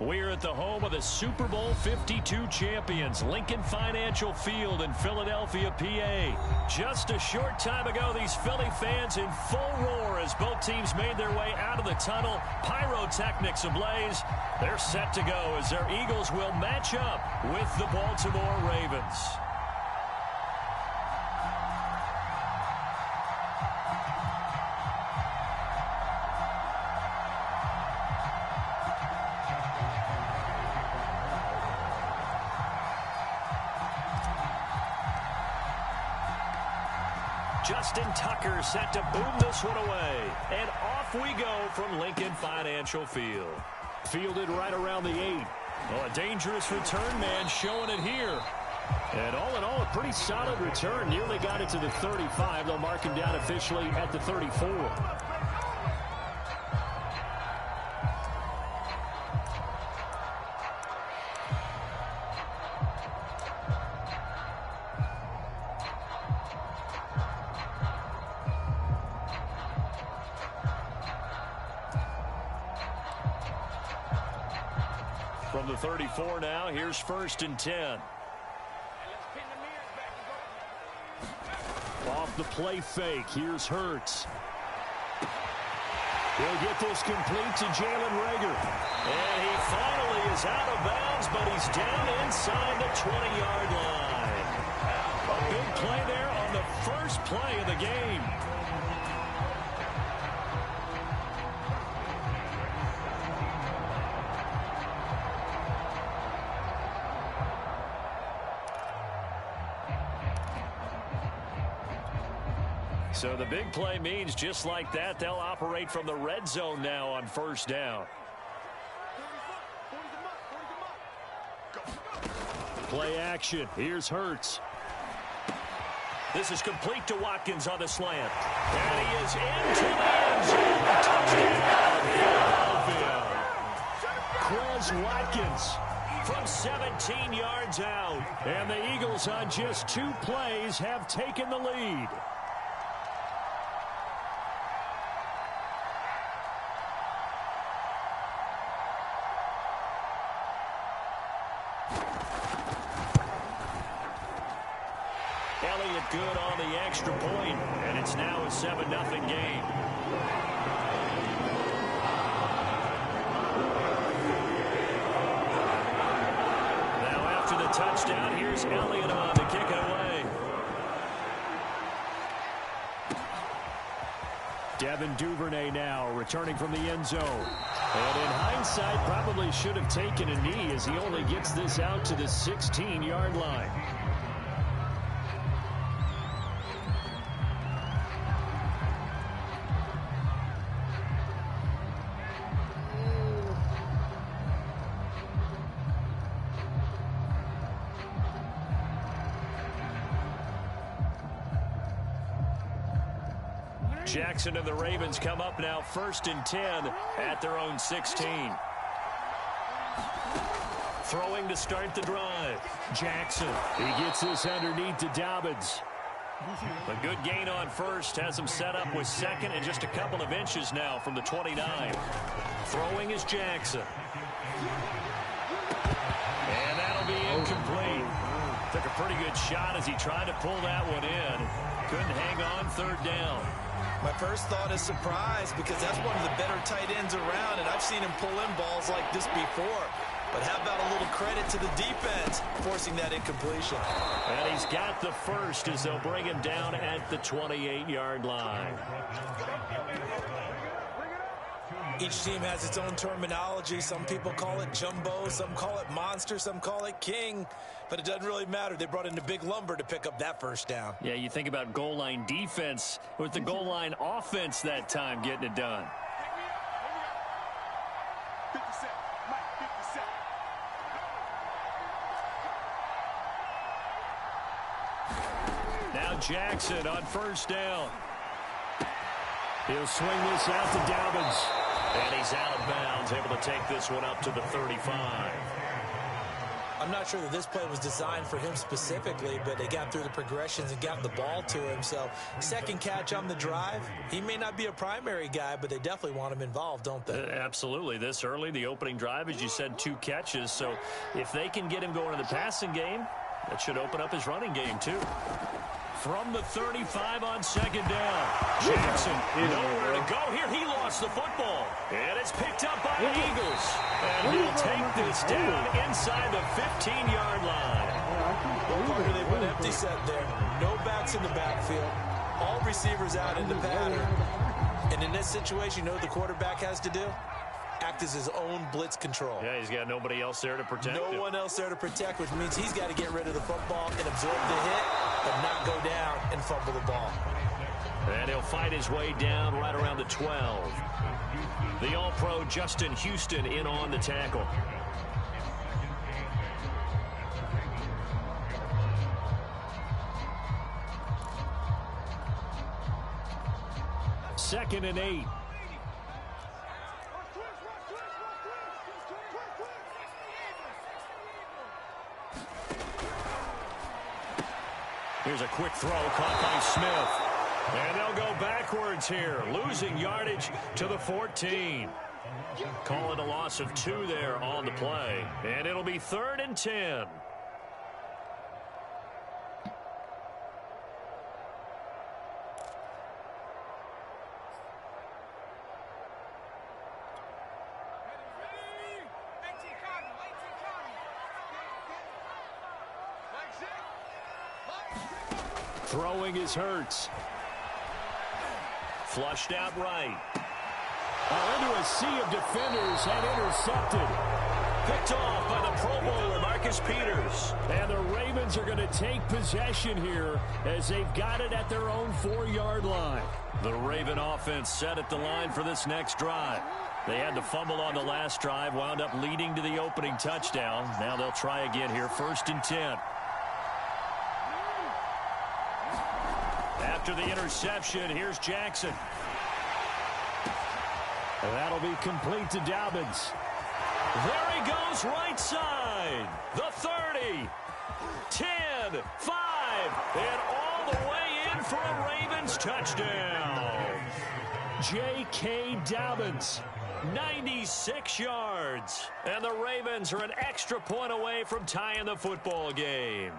We're at the home of the Super Bowl 52 champions, Lincoln Financial Field in Philadelphia, PA. Just a short time ago, these Philly fans in full roar as both teams made their way out of the tunnel. Pyrotechnics ablaze. They're set to go as their Eagles will match up with the Baltimore Ravens. Justin Tucker set to boom this one away. And off we go from Lincoln Financial Field. Fielded right around the 8. Well, a dangerous return man showing it here. And all in all, a pretty solid return. Nearly got it to the 35. They'll mark him down officially at the 34. From the 34 now, here's 1st and 10. Off the play fake, here's Hurts. He'll get this complete to Jalen Reagor. And he finally is out of bounds, but he's down inside the 20-yard line. A big play there on the first play of the game. So the big play means just like that, they'll operate from the red zone now on 1st down. Play action. Here's Hurts. This is complete to Watkins on the slant. And he is into the end zone. Touchdown, Philadelphia. Quez Watkins from 17 yards out. And the Eagles on just 2 plays have taken the lead. Good on the extra point, and it's now a 7-0 game. Now after the touchdown, here's Elliott on to kick it away. Devin Duvernay now returning from the end zone. And in hindsight, probably should have taken a knee as he only gets this out to the 16-yard line. Jackson and the Ravens come up now 1st and 10 at their own 16. Throwing to start the drive. Jackson. He gets this underneath to Dobbins. A good gain on 1st. Has him set up with 2nd and just a couple of inches now from the 29. Throwing is Jackson. And that'll be incomplete. Took a pretty good shot as he tried to pull that one in. Couldn't hang on 3rd down. My first thought is surprise because that's one of the better tight ends around, and I've seen him pull in balls like this before. But how about a little credit to the defense forcing that incompletion? And he's got the 1st as they'll bring him down at the 28-yard line. Each team has its own terminology. Some people call it jumbo, some call it monster, some call it king. But it doesn't really matter. They brought in the big lumber to pick up that 1st down. Yeah, you think about goal line defense with the goal line offense that time getting it done. Now Jackson on 1st down. He'll swing this out to Dobbins. And he's out of bounds, able to take this one up to the 35. I'm not sure that this play was designed for him specifically, but they got through the progressions and got the ball to him. So second catch on the drive. He may not be a primary guy, but they definitely want him involved, don't they? Absolutely. This early, the opening drive, as you said, 2 catches. So if they can get him going in the passing game, that should open up his running game too. From the 35 on second down. Jackson, nowhere to go here. He lost the football. And it's picked up by the Eagles. And he'll take this down inside the 15-yard line. Well, Parker, they went empty set there. No backs in the backfield. All receivers out in the pattern. And in this situation, you know what the quarterback has to do? Act as his own blitz control. Yeah, he's got nobody else there to protect him. No one else there to protect, which means he's got to get rid of the football and absorb the hit, but not go down and fumble the ball. And he'll fight his way down right around the 12. The All-Pro Justin Houston in on the tackle. Second and 8. Here's a quick throw caught by Smith. And they'll go backwards here, losing yardage to the 14. Call it a loss of 2 there on the play. And it'll be 3rd and 10. Throwing is Hurts. Flushed out right. Into a sea of defenders and intercepted. Picked off by the Pro Bowler, Marcus Peters. And the Ravens are going to take possession here as they've got it at their own 4-yard line. The Raven offense set at the line for this next drive. They had the fumble on the last drive, wound up leading to the opening touchdown. Now they'll try again here, 1st and 10. After the interception, here's Jackson. And that'll be complete to Dobbins. There he goes, right side. The 30, 10, 5, and all the way in for a Ravens touchdown. J.K. Dobbins, 96 yards. And the Ravens are an extra point away from tying the football game.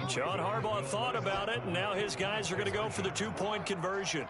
John Harbaugh thought about it, and now his guys are going to go for the 2-point conversion.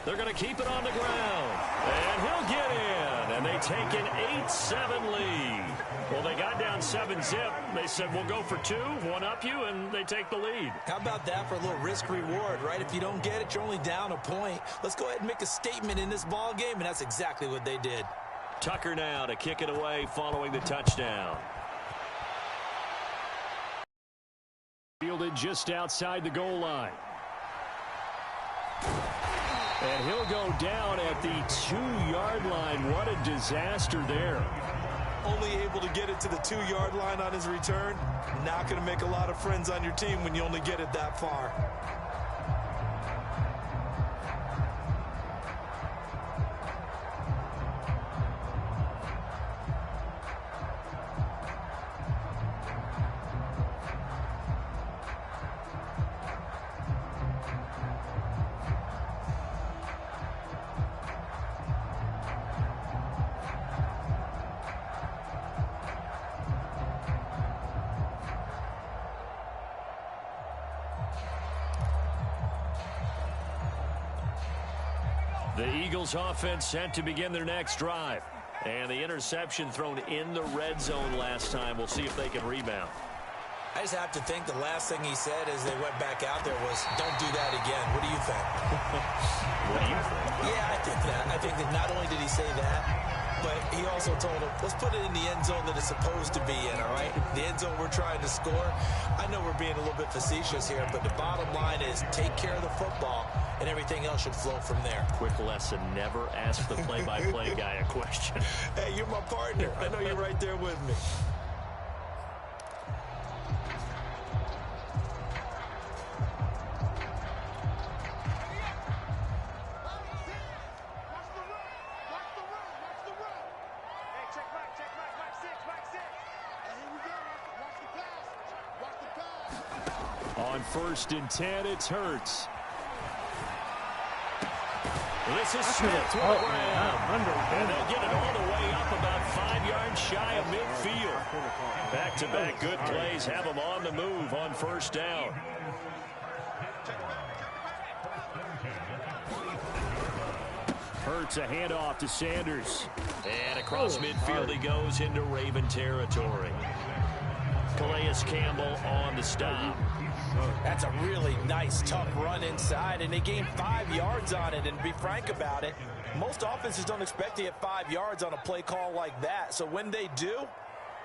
They're going to keep it on the ground, and he'll get in, and they take an 8-7 lead. Well, they got down 7-zip. They said, we'll go for 2, one up you, and they take the lead. How about that for a little risk-reward, right? If you don't get it, you're only down a point. Let's go ahead and make a statement in this ball game, and that's exactly what they did. Tucker now to kick it away following the touchdown. Fielded just outside the goal line. And he'll go down at the 2-yard line. What a disaster there. Only able to get it to the 2-yard line on his return. Not going to make a lot of friends on your team when you only get it that far. The Eagles offense set to begin their next drive. And the interception thrown in the red zone last time. We'll see if they can rebound. I just have to think the last thing he said as they went back out there was, don't do that again. What do you think? What do you think? Yeah, I think that. I think that not only did he say that, But he also told him, let's put it in the end zone that it's supposed to be in, all right? The end zone we're trying to score. I know we're being a little bit facetious here, but the bottom line is take care of the football, and everything else should flow from there. Quick lesson, never ask the play-by-play guy a question. Hey, you're my partner. I know you're right there with me. On 1st and 10, it's Hurts. This is Smith with a grab. And they'll get it all the way up about 5 yards shy of midfield. Back-to-back good plays have them on the move on 1st down. Hurts a handoff to Sanders. And across midfield he goes into Raven territory. Calais Campbell on the stop. That's a really nice, tough run inside, and they gained 5 yards on it. And to be frank about it, most offenses don't expect to get 5 yards on a play call like that. So when they do,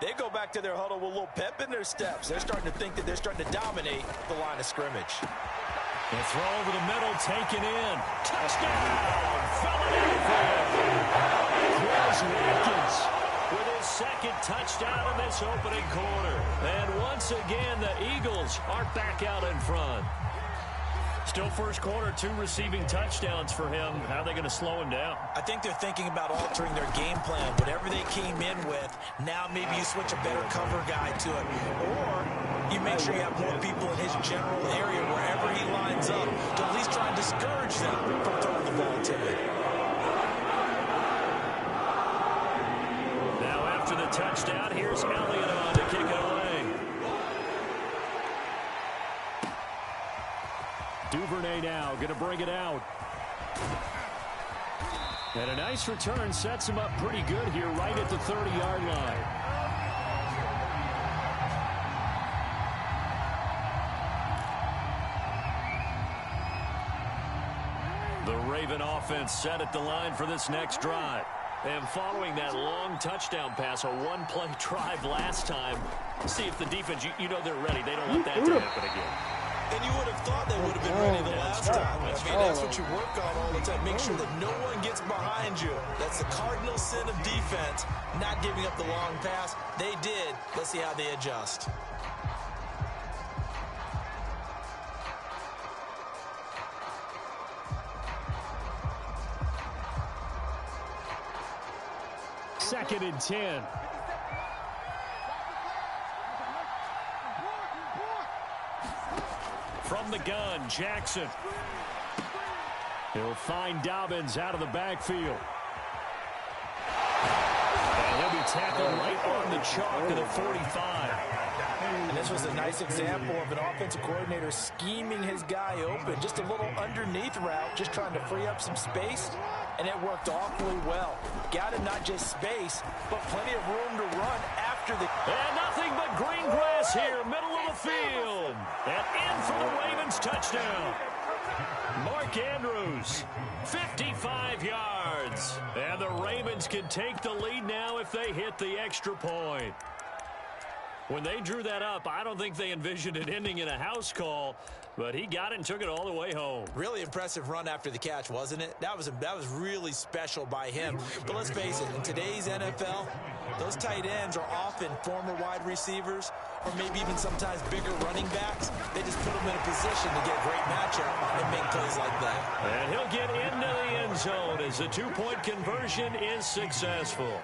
they go back to their huddle with a little pep in their steps. They're starting to think that they're starting to dominate the line of scrimmage. The throw over the middle, taken in. Touchdown, Philadelphia. Chris Watkins with his 2nd touchdown in this opening quarter. And once again, the Eagles are back out in front. Still 1st quarter, 2 receiving touchdowns for him. How are they going to slow him down? I think they're thinking about altering their game plan. Whatever they came in with, now maybe you switch a better cover guy to it. Or you make sure you have more people in his general area wherever he lines up to at least try and discourage them from throwing the ball to him. Now after the touchdown, here's Elliott on to kick it away. Duvernay now going to bring it out. And a nice return sets him up pretty good here right at the 30-yard line. The Raven offense set at the line for this next drive. And following that long touchdown pass, a one-play drive last time, see if the defense, you know they're ready. They don't want that to happen again. And you would have thought they would have been ready the last time. I mean, that's what you work on all the time. Make sure that no one gets behind you. That's the cardinal sin of defense, not giving up the long pass. They did. Let's see how they adjust. Second and 10. From the gun, Jackson. He'll find Dobbins out of the backfield. And he'll be tackled right on the chalk of the 45. And this was a nice example of an offensive coordinator scheming his guy open. Just a little underneath route, just trying to free up some space. And it worked awfully well. Got him not just space, but plenty of room to run after the... And nothing but green grass here, middle of the field. And in for the Ravens touchdown. Mark Andrews, 55 yards. And the Ravens can take the lead now if they hit the extra point. When they drew that up, I don't think they envisioned it ending in a house call, but he got it and took it all the way home. Really impressive run after the catch, wasn't it? That was really special by him. But let's face it, in today's NFL, those tight ends are often former wide receivers or maybe even sometimes bigger running backs. They just put them in a position to get a great matchup and make plays like that. And he'll get into the end zone as the two-point conversion is successful.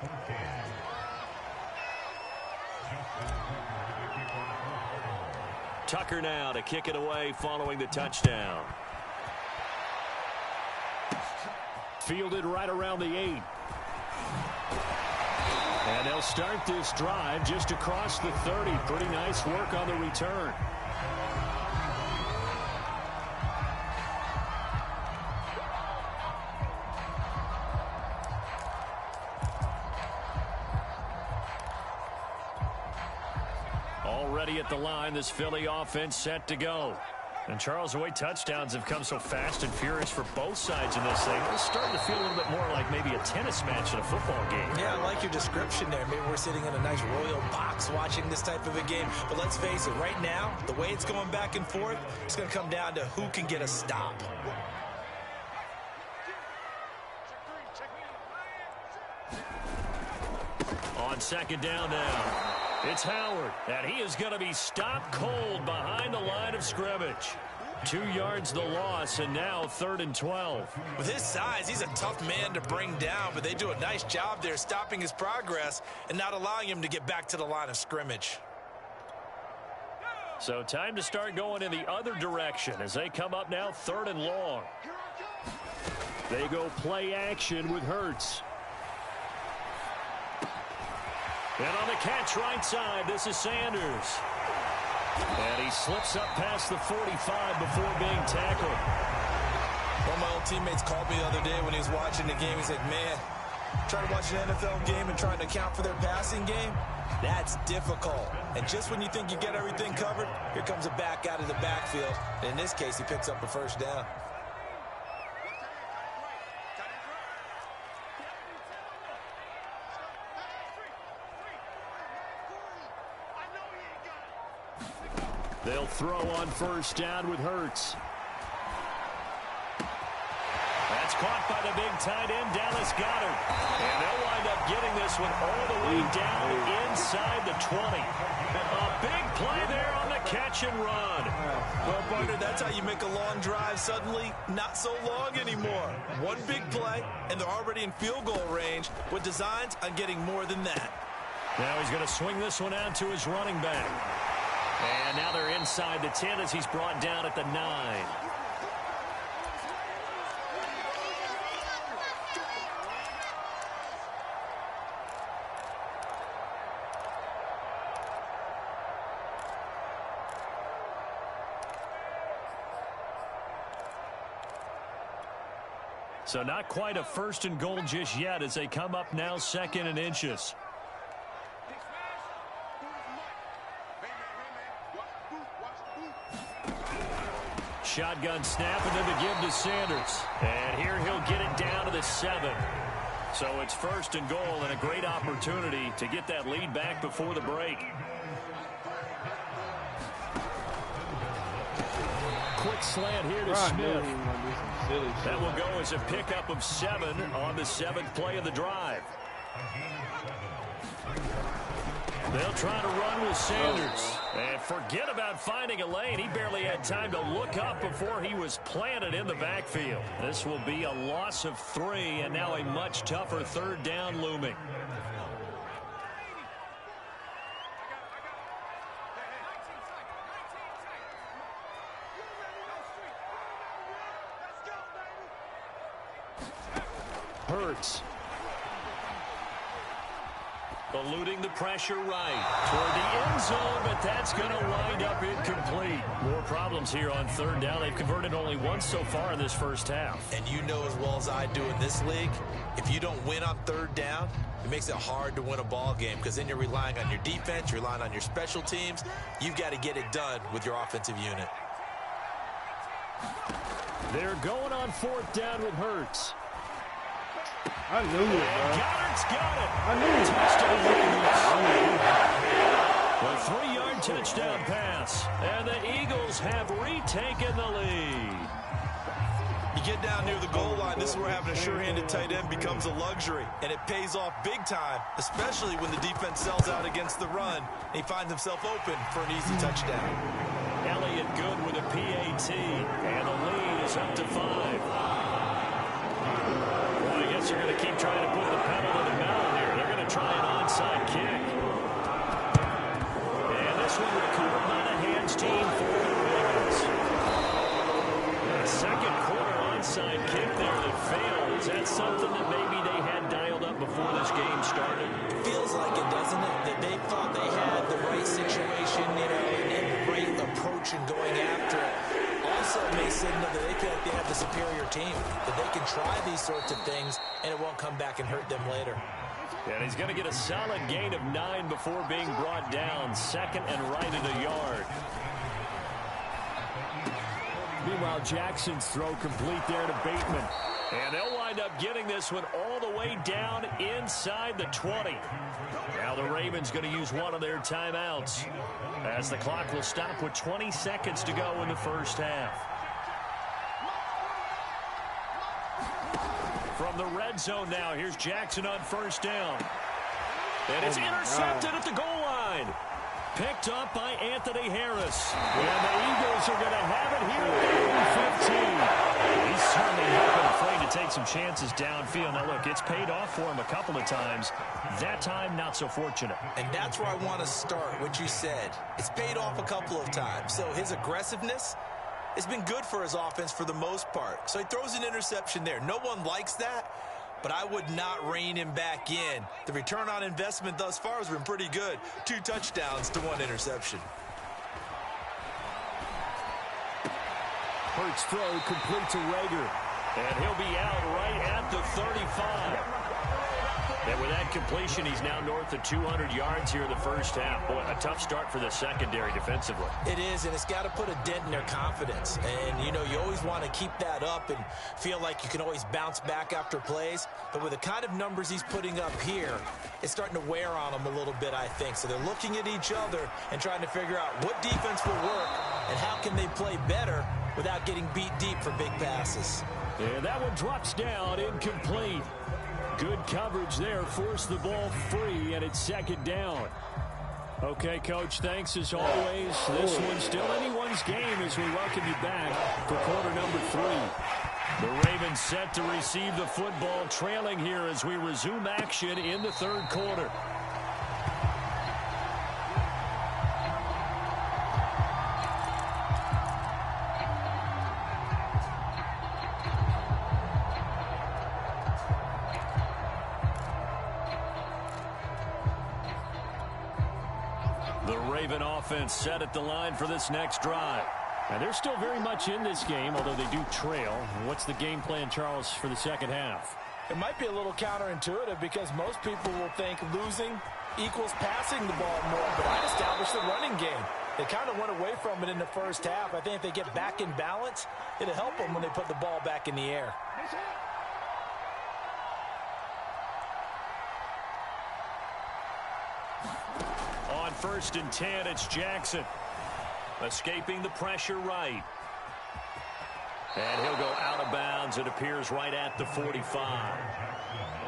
Tucker now to kick it away following the touchdown. Fielded right around the 8. And they'll start this drive just across the 30. Pretty nice work on the return. Already at the line, this Philly offense set to go. And, Charles, the way touchdowns have come so fast and furious for both sides in this thing, it's starting to feel a little bit more like maybe a tennis match in a football game. Yeah, I like your description there. Maybe we're sitting in a nice royal box watching this type of a game. But let's face it, right now, the way it's going back and forth, it's going to come down to who can get a stop. On second down now. It's Howard, and he is going to be stopped cold behind the line of scrimmage. 2 yards the loss, and now 3rd and 12. With his size, he's a tough man to bring down, but they do a nice job there stopping his progress and not allowing him to get back to the line of scrimmage. So time to start going in the other direction as they come up now 3rd and long. They go play action with Hurts. And on the catch right side, this is Sanders. And he slips up past the 45 before being tackled. One of my old teammates called me the other day when he was watching the game. He said, man, trying to watch an NFL game and trying to account for their passing game, that's difficult. And just when you think you get everything covered, here comes a back out of the backfield. And in this case, he picks up a first down. They'll throw on first down with Hurts. That's caught by the big tight end, Dallas Goedert. And they'll wind up getting this one all the way down inside the 20. A big play there on the catch and run. Well, partner, that's how you make a long drive suddenly not so long anymore. One big play, and they're already in field goal range with designs on getting more than that. Now he's going to swing this one out to his running back. And now they're inside the 10 as he's brought down at the 9. So not quite a 1st and goal just yet as they come up now 2nd and inches. Shotgun snap and then the give to Sanders. And here he'll get it down to the 7. So it's 1st and goal and a great opportunity to get that lead back before the break. Quick slant here to Smith. That will go as a pickup of 7 on the 7th play of the drive. They'll try to run with Sanders. And forget about finding a lane. He barely had time to look up before he was planted in the backfield. This will be a loss of 3, and now a much tougher 3rd down looming. Hurts. Eluding the pressure right toward the end zone, but that's going to wind up incomplete. More problems here on 3rd down. They've converted only once so far in this first half. And you know as well as I do in this league, if you don't win on 3rd down, it makes it hard to win a ball game because then you're relying on your defense, you're relying on your special teams. You've got to get it done with your offensive unit. They're going on 4th down with Hurts. I knew it, bro. Goddard's got it. I knew it. A 3-yard touchdown pass. And the Eagles have retaken the lead. You get down near the goal line, this is where having a sure-handed tight end becomes a luxury. And it pays off big time, especially when the defense sells out against the run. And he finds himself open for an easy touchdown. Elliott good with a PAT. And the lead is up to 5. I guess they're going to keep trying to put the pedal to the metal here. They're going to try an onside kick. And this one recovered by the hands team for the Ravens. A second quarter onside kick there that failed. Is that something that maybe they had dialed up before this game started? Feels like it, doesn't it? That they thought they had the right situation, and the right approach in going after it. Also may signal that they feel like they have the superior team, that they can try these sorts of things and it won't come back and hurt them later. And he's going to get a solid gain of 9 before being brought down. 2nd and right at a yard. Meanwhile, Jackson's throw complete there to Bateman. And they'll wind up getting this one all the way down inside the 20. Now the Ravens going to use one of their timeouts as the clock will stop with 20 seconds to go in the first half. From the red zone now, here's Jackson on first down. And it's intercepted at the goal line. Picked up by Anthony Harris. And the Eagles are going to have it here at 15. He's certainly not been afraid to take some chances downfield. Now, look, it's paid off for him a couple of times. That time, not so fortunate. And that's where I want to start, what you said. It's paid off a couple of times. So his aggressiveness has been good for his offense for the most part. So he throws an interception there. No one likes that, but I would not rein him back in. The return on investment thus far has been pretty good. 2 touchdowns to 1 interception. Hurts throw complete to Rager. And he'll be out right at the 35. And with that completion, he's now north of 200 yards here in the first half. Boy, a tough start for the secondary defensively. It is, and it's got to put a dent in their confidence. And, you know, you always want to keep that up and feel like you can always bounce back after plays. But with the kind of numbers he's putting up here, it's starting to wear on them a little bit, I think. So they're looking at each other and trying to figure out what defense will work and how can they play better without getting beat deep for big passes. And that one drops down, incomplete. Good coverage there, forced the ball free, and it's second down. Okay, Coach, thanks as always. This one's still anyone's game as we welcome you back for quarter number 3. The Ravens set to receive the football, trailing here as we resume action in the third quarter. Offense set at the line for this next drive. And they're still very much in this game, although they do trail. What's the game plan, Charles, for the second half? It might be a little counterintuitive because most people will think losing equals passing the ball more, but I'd establish the running game. They kind of went away from it in the first half. I think if they get back in balance, it'll help them when they put the ball back in the air. On 1st and 10, it's Jackson. Escaping the pressure right. And he'll go out of bounds. It appears right at the 45.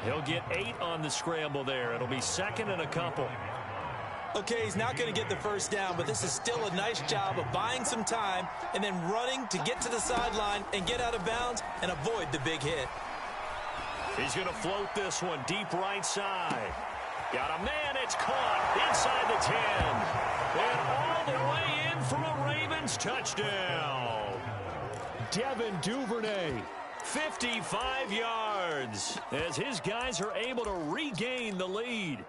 He'll get 8 on the scramble there. It'll be second and a couple. Okay, he's not going to get the first down, but this is still a nice job of buying some time and then running to get to the sideline and get out of bounds and avoid the big hit. He's going to float this one deep right side. Got a man, it's caught inside the 10. And all the way in for a Ravens touchdown. Devin Duvernay, 55 yards, as his guys are able to regain the lead.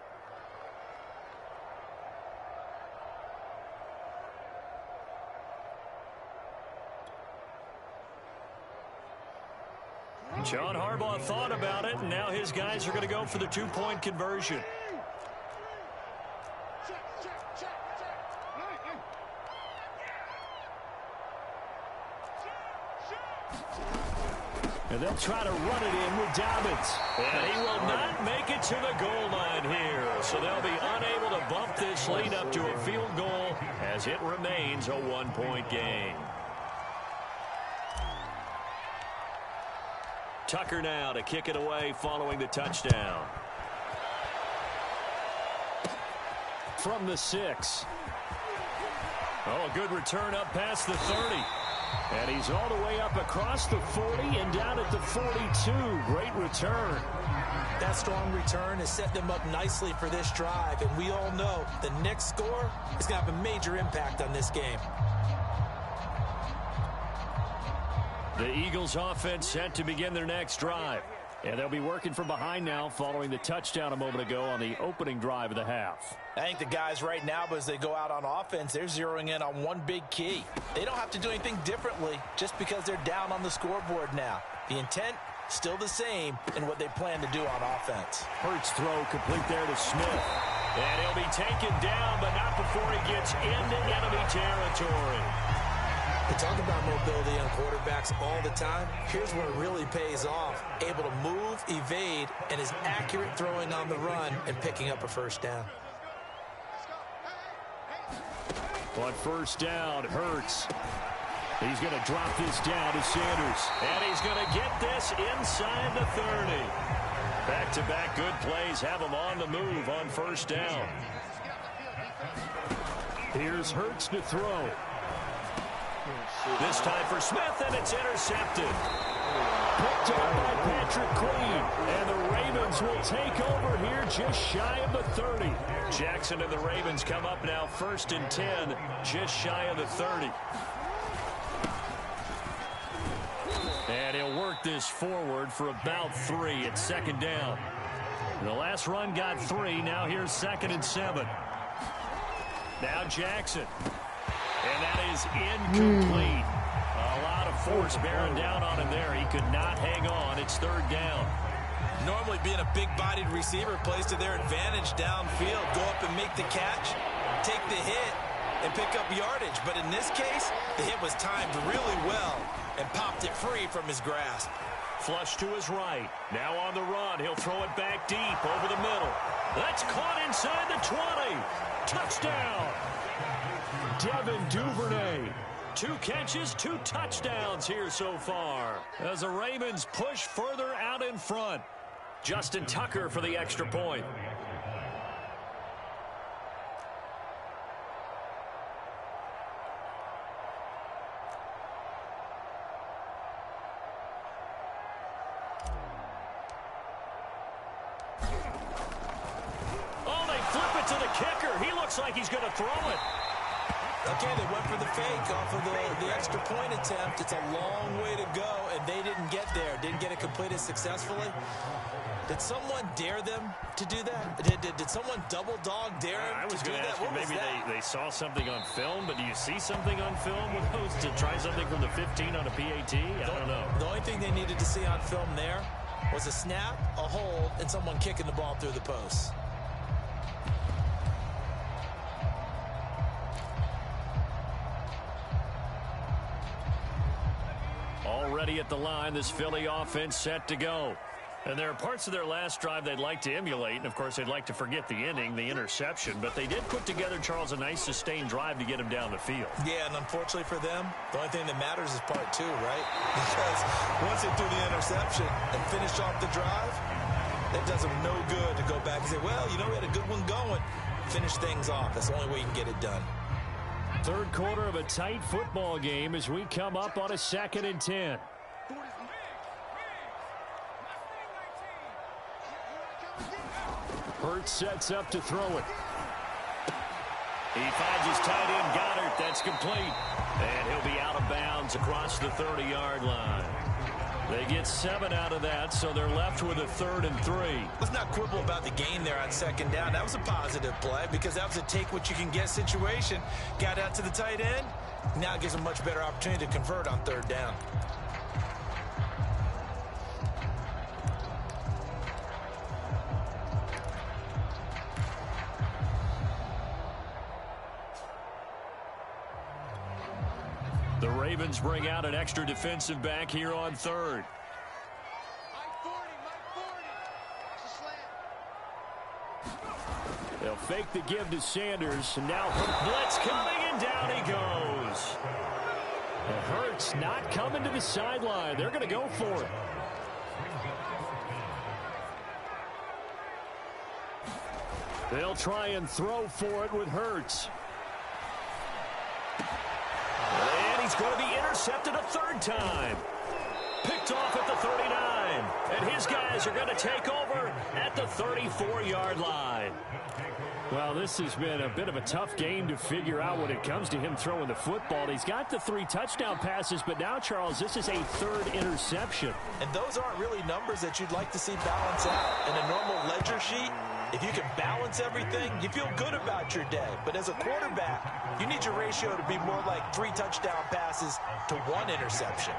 John Harbaugh thought about it, and now his guys are going to go for the 2-point conversion. And they'll try to run it in with Dobbins. And he will not make it to the goal line here. So they'll be unable to bump this lead up to a field goal as it remains a 1-point game. Tucker now to kick it away following the touchdown. From the 6. Oh, a good return up past the 30. And he's all the way up across the 40 and down at the 42. Great return. That strong return has set them up nicely for this drive. And we all know the next score is going to have a major impact on this game. The Eagles offense set to begin their next drive. And they'll be working from behind now following the touchdown a moment ago on the opening drive of the half. I think the guys right now, as they go out on offense, they're zeroing in on one big key. They don't have to do anything differently just because they're down on the scoreboard now. The intent, still the same in what they plan to do on offense. Hurts throw complete there to Smith. And he'll be taken down, but not before he gets into enemy territory. The talk about mobility on quarterbacks all the time. Here's where it really pays off. Able to move, evade, and is accurate throwing on the run and picking up a first down. On first down, Hurts. He's going to drop this down to Sanders. And he's going to get this inside the 30. Back-to-back good plays have him on the move on first down. Here's Hurts to throw. This time for Smith, and it's intercepted. Picked up by Patrick Queen. And the Ravens will take over here just shy of the 30. Jackson and the Ravens come up now 1st and 10, just shy of the 30. And he'll work this forward for about 3 at 2nd down. The last run got 3. Now here's 2nd and 7. Now Jackson. And that is incomplete. A lot of force bearing down on him there. He could not hang on. It's 3rd down. Normally being a big-bodied receiver plays to their advantage downfield. Go up and make the catch, take the hit, and pick up yardage. But in this case, the hit was timed really well and popped it free from his grasp. Flush to his right. Now on the run. He'll throw it back deep over the middle. That's caught inside the 20. Touchdown. Devin Duvernay. 2 catches, 2 touchdowns here so far as the Ravens push further out in front. Justin Tucker for the extra point. Oh, they flip it to the kicker. He looks like he's going to throw it. Okay, they went for the fake off of the extra point attempt. It's a long way to go, and they didn't get there. Didn't get it completed successfully. Did someone dare them to do that? Did someone double dog dare them I was to do going to that? ask you, maybe they saw something on film, but do you see something on film with those to try something from the 15 on a PAT? I don't know. The only thing they needed to see on film there was a snap, a hold, and someone kicking the ball through the post. Already at the line, this Philly offense set to go. And there are parts of their last drive they'd like to emulate. And, of course, they'd like to forget the inning, the interception. But they did put together, Charles, a nice sustained drive to get him down the field. Yeah, and unfortunately for them, the only thing that matters is part 2, right? Because once they threw the interception and finished off the drive, that does them no good to go back and say, well, you know, we had a good one going. Finish things off. That's the only way you can get it done. 3rd quarter of a tight football game as we come up on a 2nd and 10. Hurts sets up to throw it. He finds his tight end, Goddard. That's complete. And he'll be out of bounds across the 30-yard line. They get 7 out of that, so they're left with a 3rd and 3. Let's not quibble about the gain there on 2nd down. That was a positive play because that was a take-what-you-can-get situation. Got out to the tight end. Now it gives them a much better opportunity to convert on 3rd down. The Ravens bring out an extra defensive back here on 3rd. They'll fake the give to Sanders. And now blitz coming, and down he goes. And Hurts not coming to the sideline. They're going to go for it. They'll try and throw for it with Hurts. And he's going to be intercepted a 3rd time. Picked off at the 39. And his guys are going to take over at the 34-yard line. Well, this has been a bit of a tough game to figure out when it comes to him throwing the football. He's got the 3 touchdown passes, but now, Charles, this is a 3rd interception. And those aren't really numbers that you'd like to see balance out. In a normal ledger sheet, if you can balance everything, you feel good about your day. But as a quarterback, you need your ratio to be more like 3 touchdown passes to 1 interception.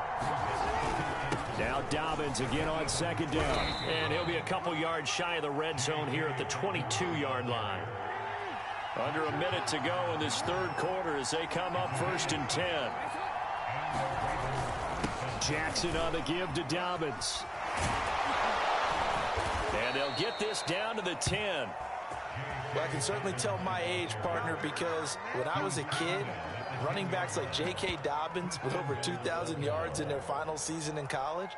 Now Dobbins again on 2nd down. And he'll be a couple yards shy of the red zone here at the 22-yard line. Under a minute to go in this 3rd quarter as they come up 1st and 10. Jackson on the give to Dobbins. And they'll get this down to the 10. Well, I can certainly tell my age, partner, because when I was a kid, running backs like J.K. Dobbins with over 2,000 yards in their final season in college,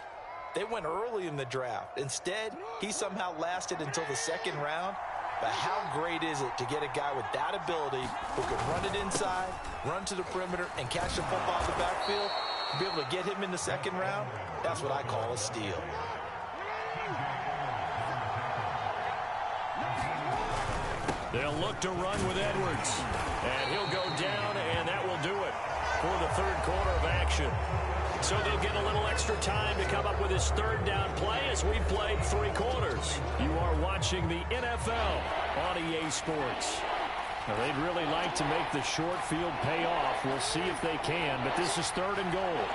they went early in the draft. Instead, he somehow lasted until the second round. But how great is it to get a guy with that ability who can run it inside, run to the perimeter, and catch the football in the backfield? To be able to get him in the second round, that's what I call a steal. They'll look to run with Edwards. And he'll go down, and that will do it for the third quarter of action. So they'll get a little extra time to come up with his third down play as we've played 3 quarters. You are watching the NFL on EA Sports. Now, they'd really like to make the short field pay off. We'll see if they can, but this is 3rd and goal.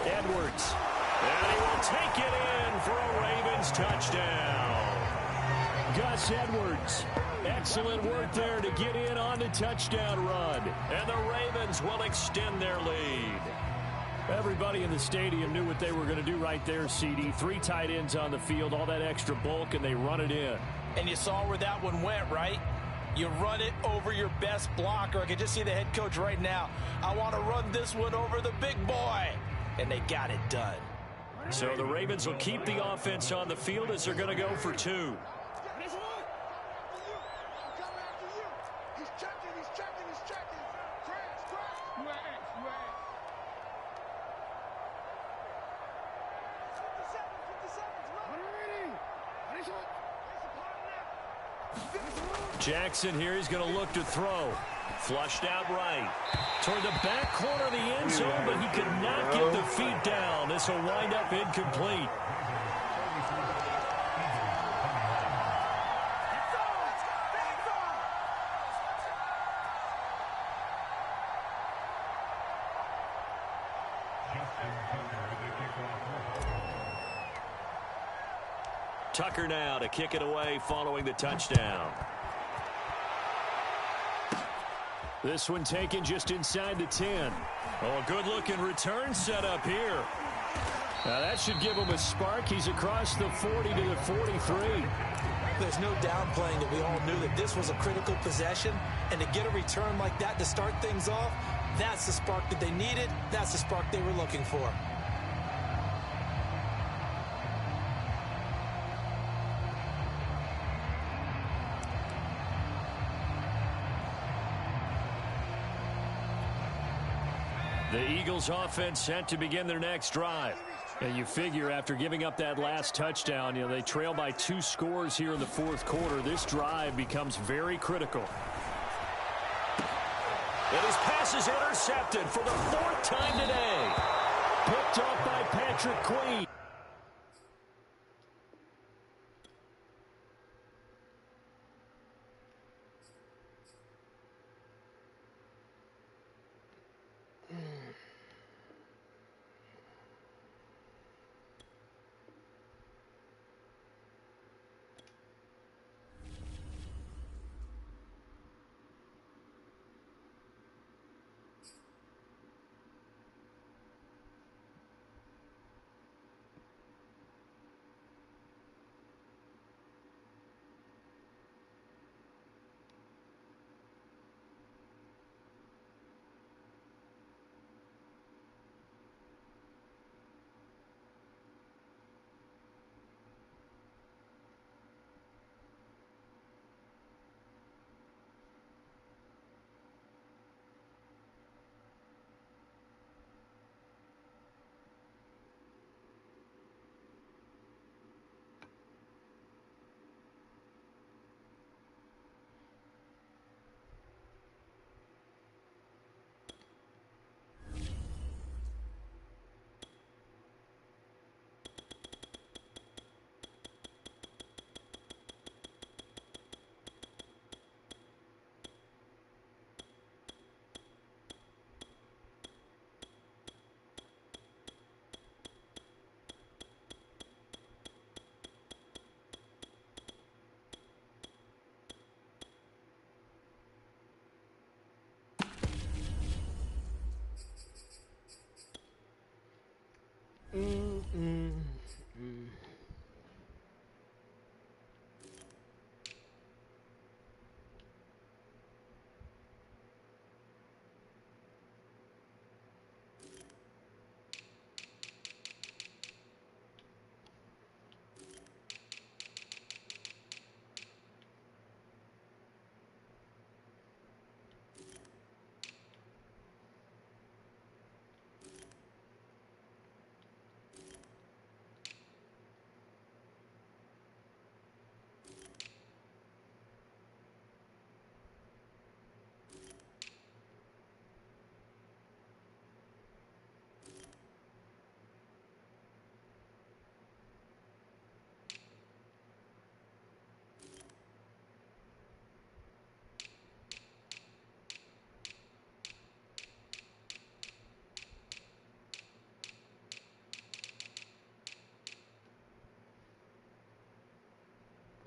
Edwards. And he will take it in for a Ravens touchdown. Gus Edwards. Excellent work there to get in on the touchdown run. And the Ravens will extend their lead. Everybody in the stadium knew what they were going to do right there, CD. 3 tight ends on the field, all that extra bulk, and they run it in. And you saw where that one went, right? You run it over your best blocker. I can just see the head coach right now. I want to run this one over the big boy. And they got it done. So the Ravens will keep the offense on the field as they're going to go for 2. Jackson here, he's going to look to throw. Flushed out right. Toward the back corner of the end zone, but he could not get the feet down. This will wind up incomplete. Tucker now to kick it away following the touchdown. This one taken just inside the 10. Oh, good-looking return set up here. Now that should give him a spark. He's across the 40 to the 43. There's no downplaying that we all knew that this was a critical possession. And to get a return like that to start things off, that's the spark that they needed. That's the spark they were looking for. The Eagles offense set to begin their next drive. And you figure after giving up that last touchdown, they trail by 2 scores here in the 4th quarter. This drive becomes very critical. And his pass is intercepted for the 4th time today. Picked off by Patrick Queen.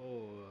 Boy.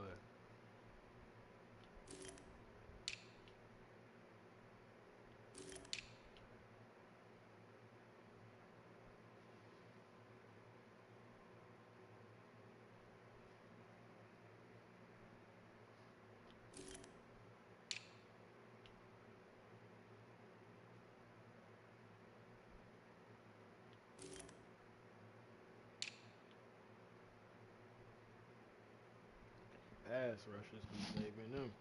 Pass rushers be saving them.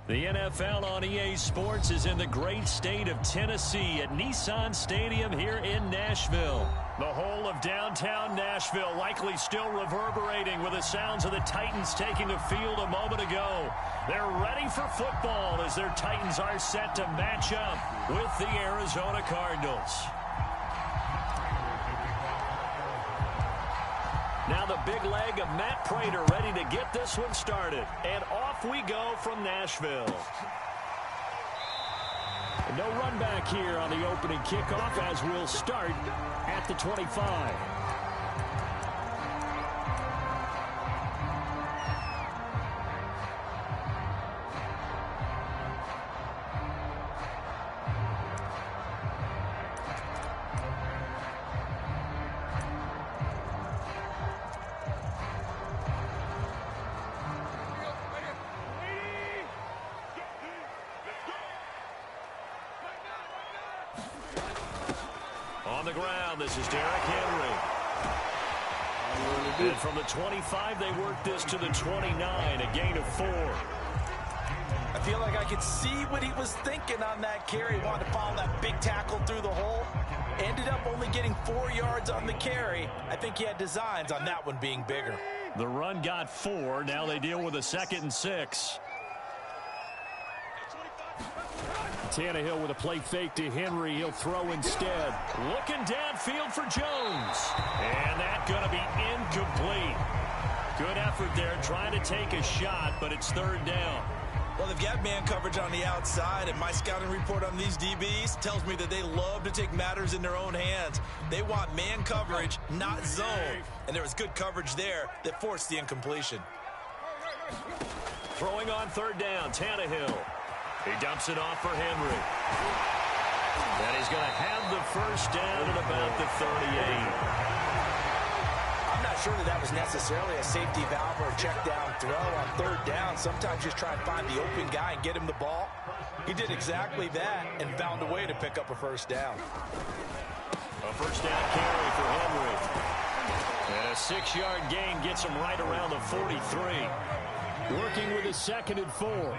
The NFL on EA Sports is in the great state of Tennessee at Nissan Stadium here in Nashville. The whole of downtown Nashville likely still reverberating with the sounds of the Titans taking the field a moment ago. They're ready for football as their Titans are set to match up with the Arizona Cardinals. Now the big leg of Matt Prater ready to get this one started. And off we go from Nashville. No run back here on the opening kickoff as we'll start at the 25. On the ground, this is Derrick Henry. And from the 25, they work this to the 29, a gain of 4. I feel like I could see what he was thinking on that carry. Wanted to follow that big tackle through the hole. Ended up only getting 4 yards on the carry. I think he had designs on that one being bigger. The run got 4. Now they deal with a 2nd and 6. Tannehill with a play fake to Henry. He'll throw instead. Looking downfield for Jones. And that's going to be incomplete. Good effort there trying to take a shot, but it's 3rd down. Well, they've got man coverage on the outside, and my scouting report on these DBs tells me that they love to take matters in their own hands. They want man coverage, not zone. And there was good coverage there that forced the incompletion. Throwing on third down, Tannehill. He dumps it off for Henry. And he's going to have the first down at about the 38. I'm not sure that was necessarily a safety valve or a check down throw on third down. Sometimes just try and find the open guy and get him the ball. He did exactly that and found a way to pick up a first down. A first down carry for Henry. And a 6-yard gain gets him right around the 43. Working with a 2nd and 4.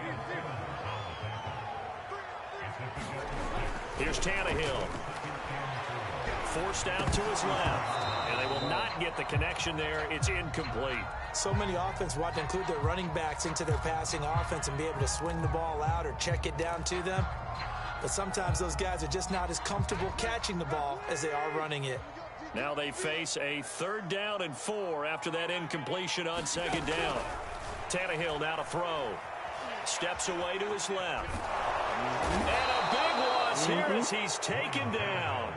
Here's Tannehill. Forced out to his left. And they will not get the connection there. It's incomplete. So many offenses want to include their running backs into their passing offense and be able to swing the ball out or check it down to them. But sometimes those guys are just not as comfortable catching the ball as they are running it. Now they face a 3rd down and 4 after that incompletion on 2nd down. Tannehill now to throw. Steps away to his left. And a big loss here as he's taken down.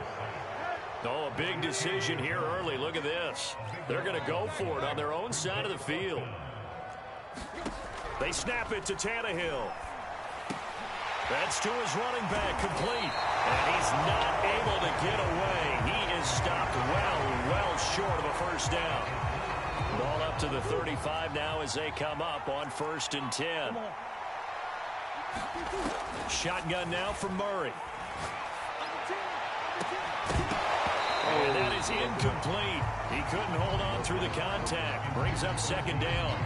Oh, a big decision here early. Look at this. They're going to go for it on their own side of the field. They snap it to Tannehill. That's to his running back, complete. And he's not able to get away. He is stopped well short of a first down. Ball up to the 35 now as they come up on 1st and 10. Shotgun now from Murray. And that is incomplete. He couldn't hold on through the contact. Brings up 2nd down.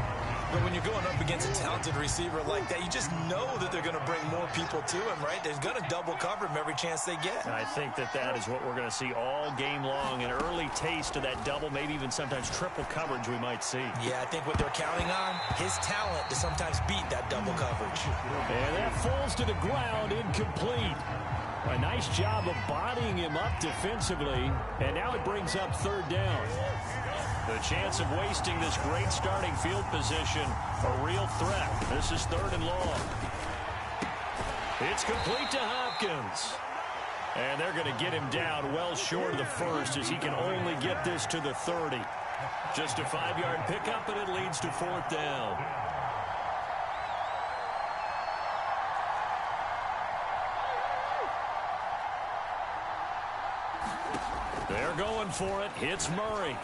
But when you're going up against a talented receiver like that, you just know that they're going to bring more people to him, right? They're going to double cover him every chance they get. I think that is what we're going to see all game long. An early taste of that double, maybe even sometimes triple coverage we might see. Yeah, I think what they're counting on, his talent to sometimes beat that double coverage. And that falls to the ground, incomplete. A nice job of bodying him up defensively, and now it brings up 3rd down. The chance of wasting this great starting field position, a real threat. This is 3rd and long. It's complete to Hopkins. And they're going to get him down well short of the 1st as he can only get this to the 30. Just a 5-yard pickup, and it leads to 4th down. They're going for it. Hits Murray.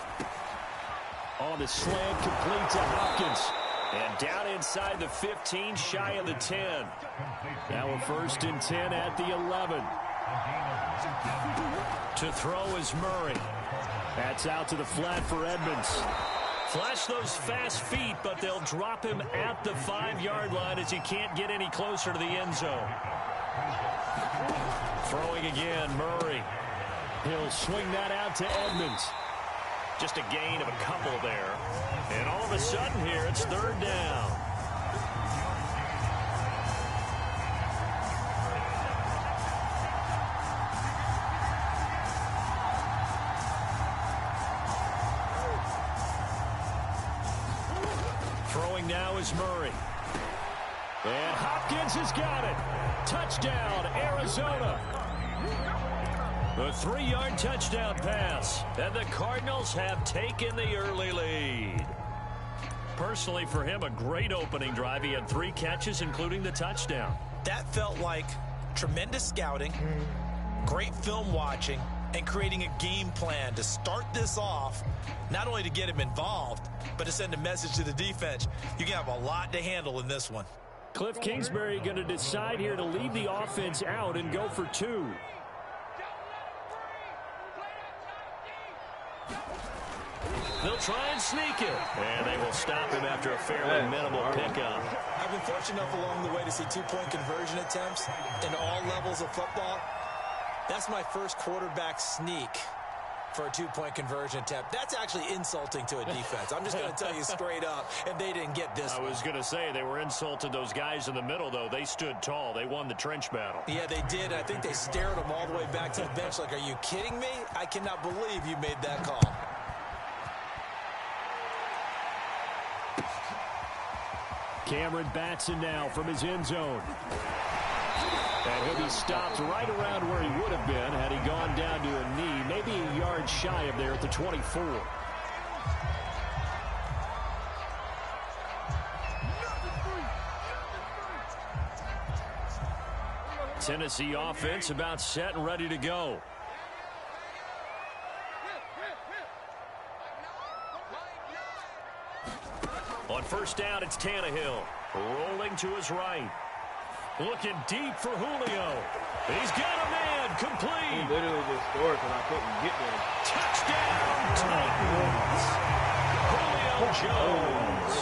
On the slant, complete to Hopkins. And down inside the 15, shy of the 10. Now a 1st and 10 at the 11. To throw is Murray. That's out to the flat for Edmonds. Flash those fast feet, but they'll drop him at the 5-yard line as he can't get any closer to the end zone. Throwing again, Murray. He'll swing that out to Edmonds. Just a gain of a couple there. And all of a sudden here, it's 3rd down. Throwing now is Murray. And Hopkins has got it. Touchdown, Arizona. A 3-yard touchdown pass, and the Cardinals have taken the early lead. Personally, for him, a great opening drive. He had 3 catches, including the touchdown. That felt like tremendous scouting, great film watching, and creating a game plan to start this off, not only to get him involved, but to send a message to the defense. You can have a lot to handle in this one. Cliff Kingsbury going to decide here to leave the offense out and go for 2. They'll try and sneak it. And they will stop him after a fairly minimal pickup. I've been fortunate enough along the way to see 2-point conversion attempts in all levels of football. That's my first quarterback sneak for a 2-point conversion attempt. That's actually insulting to a defense. I'm just going to tell you straight up, and they didn't get this I was going to say they were insulted. Those guys in the middle, though, they stood tall. They won the trench battle. Yeah, they did. I think they stared them all the way back to the bench like, are you kidding me? I cannot believe you made that call. – Cameron Batson now from his end zone. And he'll be stopped right around where he would have been had he gone down to a knee, maybe a yard shy of there at the 24. Tennessee offense about set and ready to go. On first down, it's Tannehill. Rolling to his right. Looking deep for Julio. He's got a man. Complete. He literally just scored and I couldn't get there. Touchdown, Titans. Julio Jones.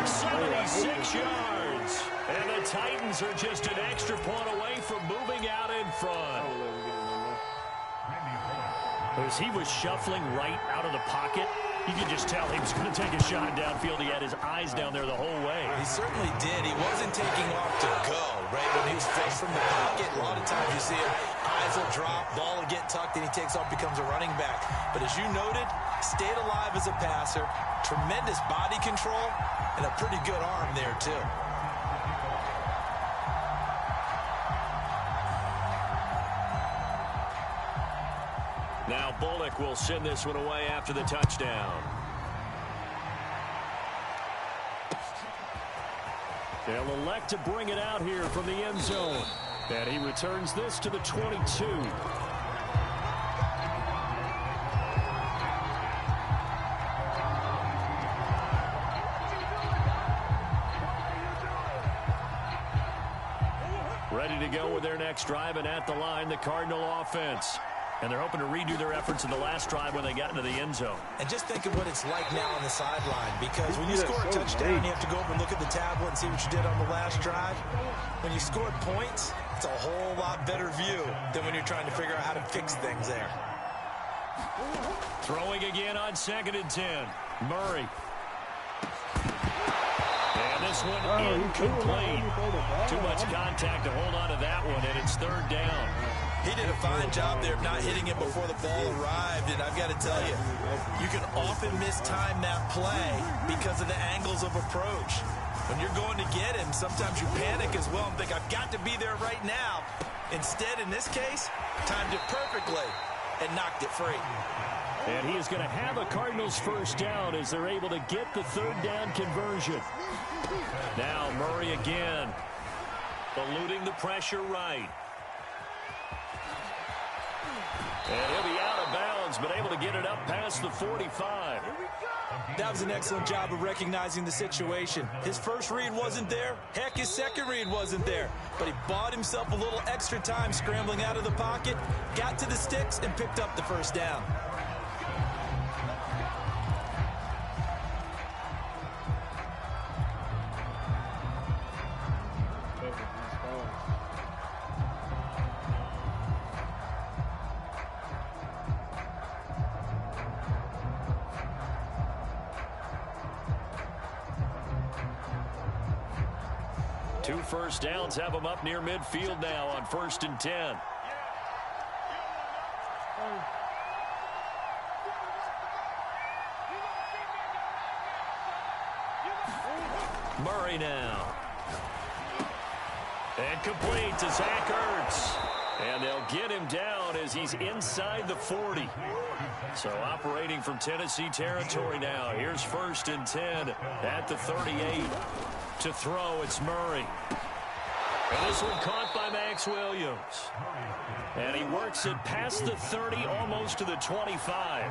76 yards. And the Titans are just an extra point away from moving out in front. As he was shuffling right out of the pocket, you could just tell he was going to take a shot downfield. He had his eyes down there the whole way. He certainly did. He wasn't taking off to go, right? When he was flushed from the pocket, a lot of times you see him, eyes will drop, ball will get tucked, and he takes off, becomes a running back. But as you noted, stayed alive as a passer, tremendous body control, and a pretty good arm there, too. Now Bullock will send this one away after the touchdown. They'll elect to bring it out here from the end zone. And he returns this to the 22. Ready to go with their next drive, and at the line, the Cardinal offense. And they're hoping to redo their efforts in the last drive when they got into the end zone. And just think of what it's like now on the sideline, because when you score a touchdown, you have to go up and look at the tablet and see what you did on the last drive. When you scored points, it's a whole lot better view than when you're trying to figure out how to fix things there. Throwing again on 2nd and 10. Murray. And this one incomplete. Too much contact to hold on to that one, and it's 3rd down. He did a fine job there of not hitting it before the ball arrived, and I've got to tell you, you can often mistime that play because of the angles of approach. When you're going to get him, sometimes you panic as well and think, I've got to be there right now. Instead, in this case, timed it perfectly and knocked it free. And he is going to have a Cardinals first down as they're able to get the 3rd down conversion. Now Murray again, eluding the pressure right. And he'll be out of bounds, but able to get it up past the 45. That was an excellent job of recognizing the situation. His first read wasn't there. Heck, his second read wasn't there. But he bought himself a little extra time scrambling out of the pocket, got to the sticks, and picked up the first down. Two first downs have them up near midfield now on 1st and 10. Murray now. And complete to Zach Ertz. And they'll get him down as he's inside the 40. So operating from Tennessee territory now. Here's 1st and 10 at the 38. To throw, it's Murray. And this one caught by Max Williams. And he works it past the 30, almost to the 25.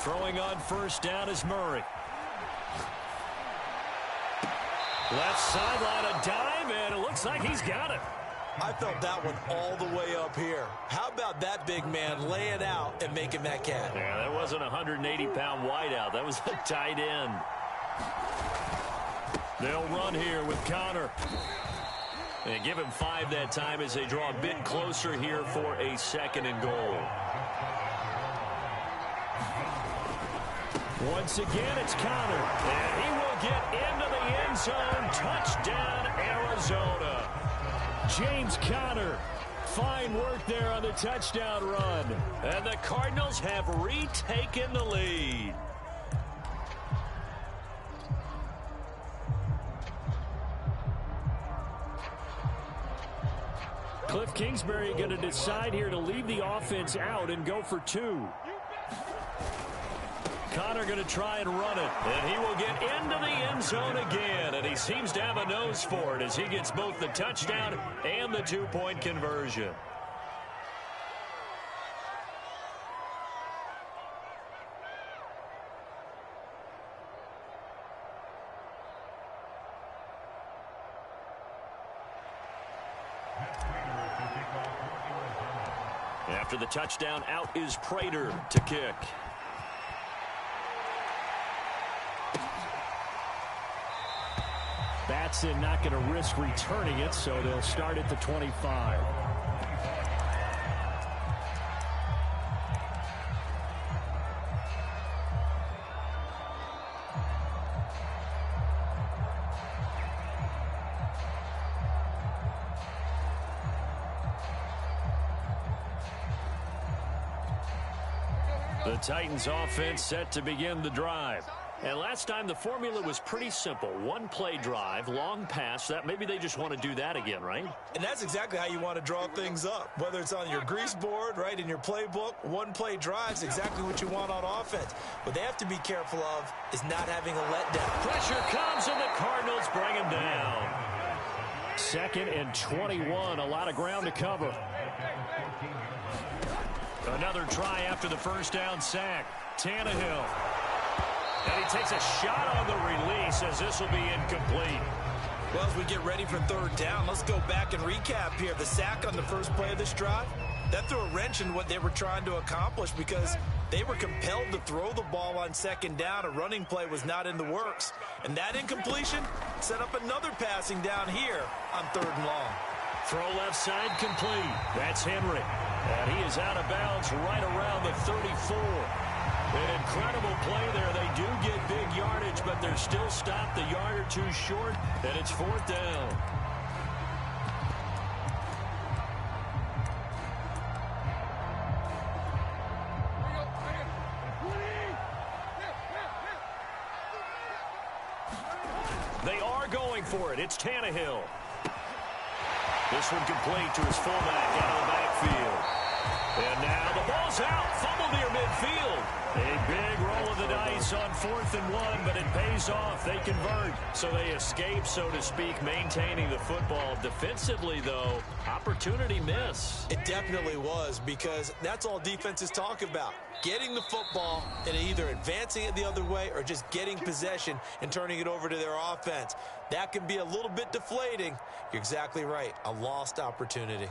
Throwing on first down is Murray. Left sideline, a dive, and it looks like he's got it. I felt that one all the way up here. How about that big man lay it out and making that catch? Yeah, that wasn't a 180-pound wideout. That was a tight end. They'll run here with Connor. And give him 5 that time as they draw a bit closer here for a 2nd and goal. Once again, it's Connor. And he will get into the end zone. Touchdown, Arizona. James Conner, Fine work there on the touchdown run. And the Cardinals have retaken the lead. Cliff Kingsbury going to decide here to leave the offense out and go for 2. Connor going to try and run it, and he will get into the end zone again, and he seems to have a nose for it as he gets both the touchdown and the 2-point conversion. After the touchdown, out is Prater to kick. Batson not going to risk returning it, so they'll start at the 25. The Titans offense set to begin the drive. And last time the formula was pretty simple. One play drive, long pass. That maybe they just want to do that again, right? And that's exactly how you want to draw things up. Whether it's on your grease board, right, in your playbook, one play drive is exactly what you want on offense. What they have to be careful of is not having a letdown. Pressure comes and the Cardinals bring him down. 2nd and 21, a lot of ground to cover. Another try after the first down sack. Tannehill. And he takes a shot on the release as this will be incomplete. Well, as we get ready for 3rd down, let's go back and recap here. The sack on the first play of this drive, that threw a wrench in what they were trying to accomplish because they were compelled to throw the ball on 2nd down. A running play was not in the works. And that incompletion set up another passing down here on 3rd and long. Throw left side complete. That's Henry. And he is out of bounds right around the 34. An incredible play there. They do get big yardage, but they're still stopped a yard or 2 short, and it's 4th down. They are going for it. It's Tannehill. This one complete to his fullback out of the backfield. And now the ball's out. Fumble near midfield. A big roll of the dice on 4th and 1, but it pays off. They convert. So they escape, so to speak, maintaining the football. Defensively, though, opportunity miss. It definitely was, because that's all defenses talk about. Getting the football and either advancing it the other way or just getting possession and turning it over to their offense. That can be a little bit deflating. You're exactly right. A lost opportunity.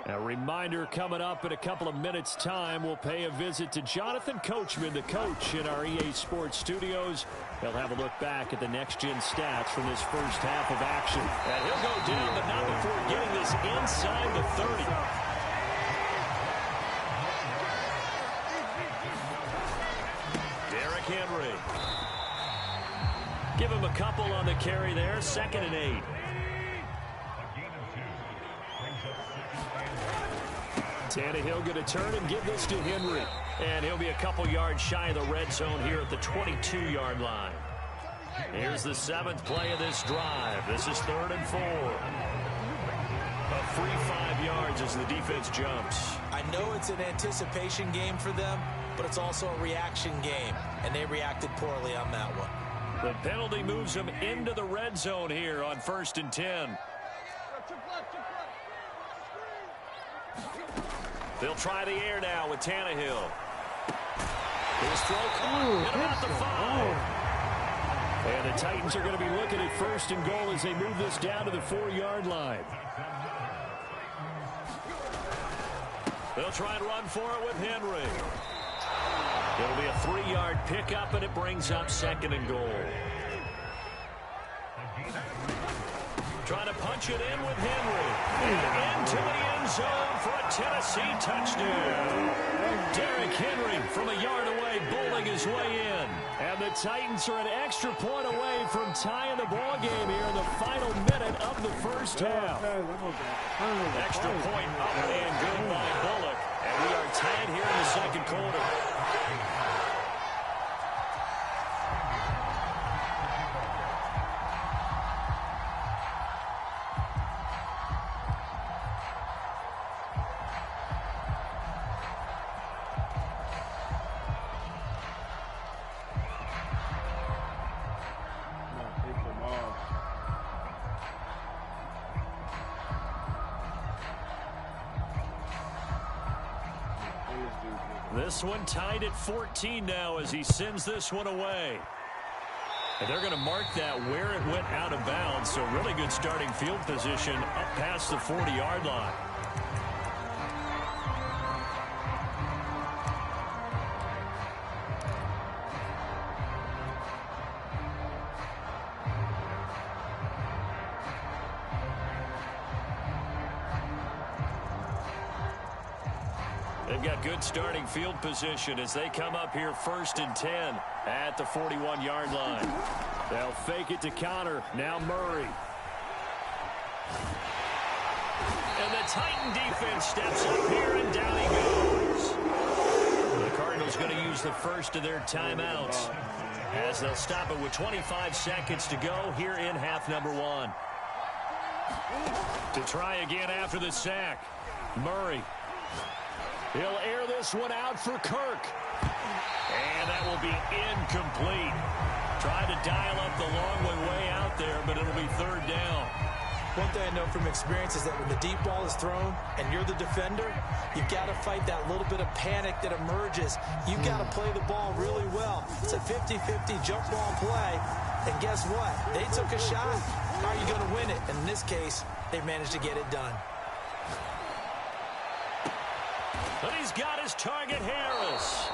A reminder coming up in a couple of minutes' time. We'll pay a visit to Jonathan Coachman, the coach in our EA Sports studios. He'll have a look back at the next-gen stats from this first half of action. And he'll go down, but not before getting this inside the 30. Derrick Henry. Give him a couple on the carry there. 2nd and 8. Tannehill going to turn and give this to Henry. And he'll be a couple yards shy of the red zone here at the 22-yard line. Here's the 7th play of this drive. This is 3rd and 4. A free 5 yards as the defense jumps. I know it's an anticipation game for them, but it's also a reaction game, and they reacted poorly on that one. The penalty moves them into the red zone here on 1st and 10. They'll try the air now with Tannehill. His throw caught at about the 5. And the Titans are going to be looking at 1st and goal as they move this down to the 4-yard line. They'll try and run for it with Henry. It'll be a 3-yard pickup, and it brings up 2nd and goal. Trying to punch it in with Henry. And into the end zone for a Tennessee touchdown. Derrick Henry from a yard away bowling his way in. And the Titans are an extra point away from tying the ball game here in the final minute of the first half. Extra point up and good by Bullock. And we are tied here in the second quarter. This one tied at 14 now as he sends this one away. And they're going to mark that where it went out of bounds. So really good starting field position up past the 40-yard line. They've got good starting field position as they come up here 1st and 10 at the 41-yard line. They'll fake it to Connor. Now Murray. And the Titan defense steps up here, and down he goes. The Cardinals going to use the first of their timeouts as they'll stop it with 25 seconds to go here in half number 1. To try again after the sack, Murray. He'll air this one out for Kirk. And that will be incomplete. Try to dial up the long way out there, but it'll be 3rd down. One thing I know from experience is that when the deep ball is thrown and you're the defender, you've got to fight that little bit of panic that emerges. You've got to play the ball really well. It's a 50-50 jump ball play. And guess what? They took a shot. How are you going to win it? And in this case, they managed to get it done. But he's got his target, Harris.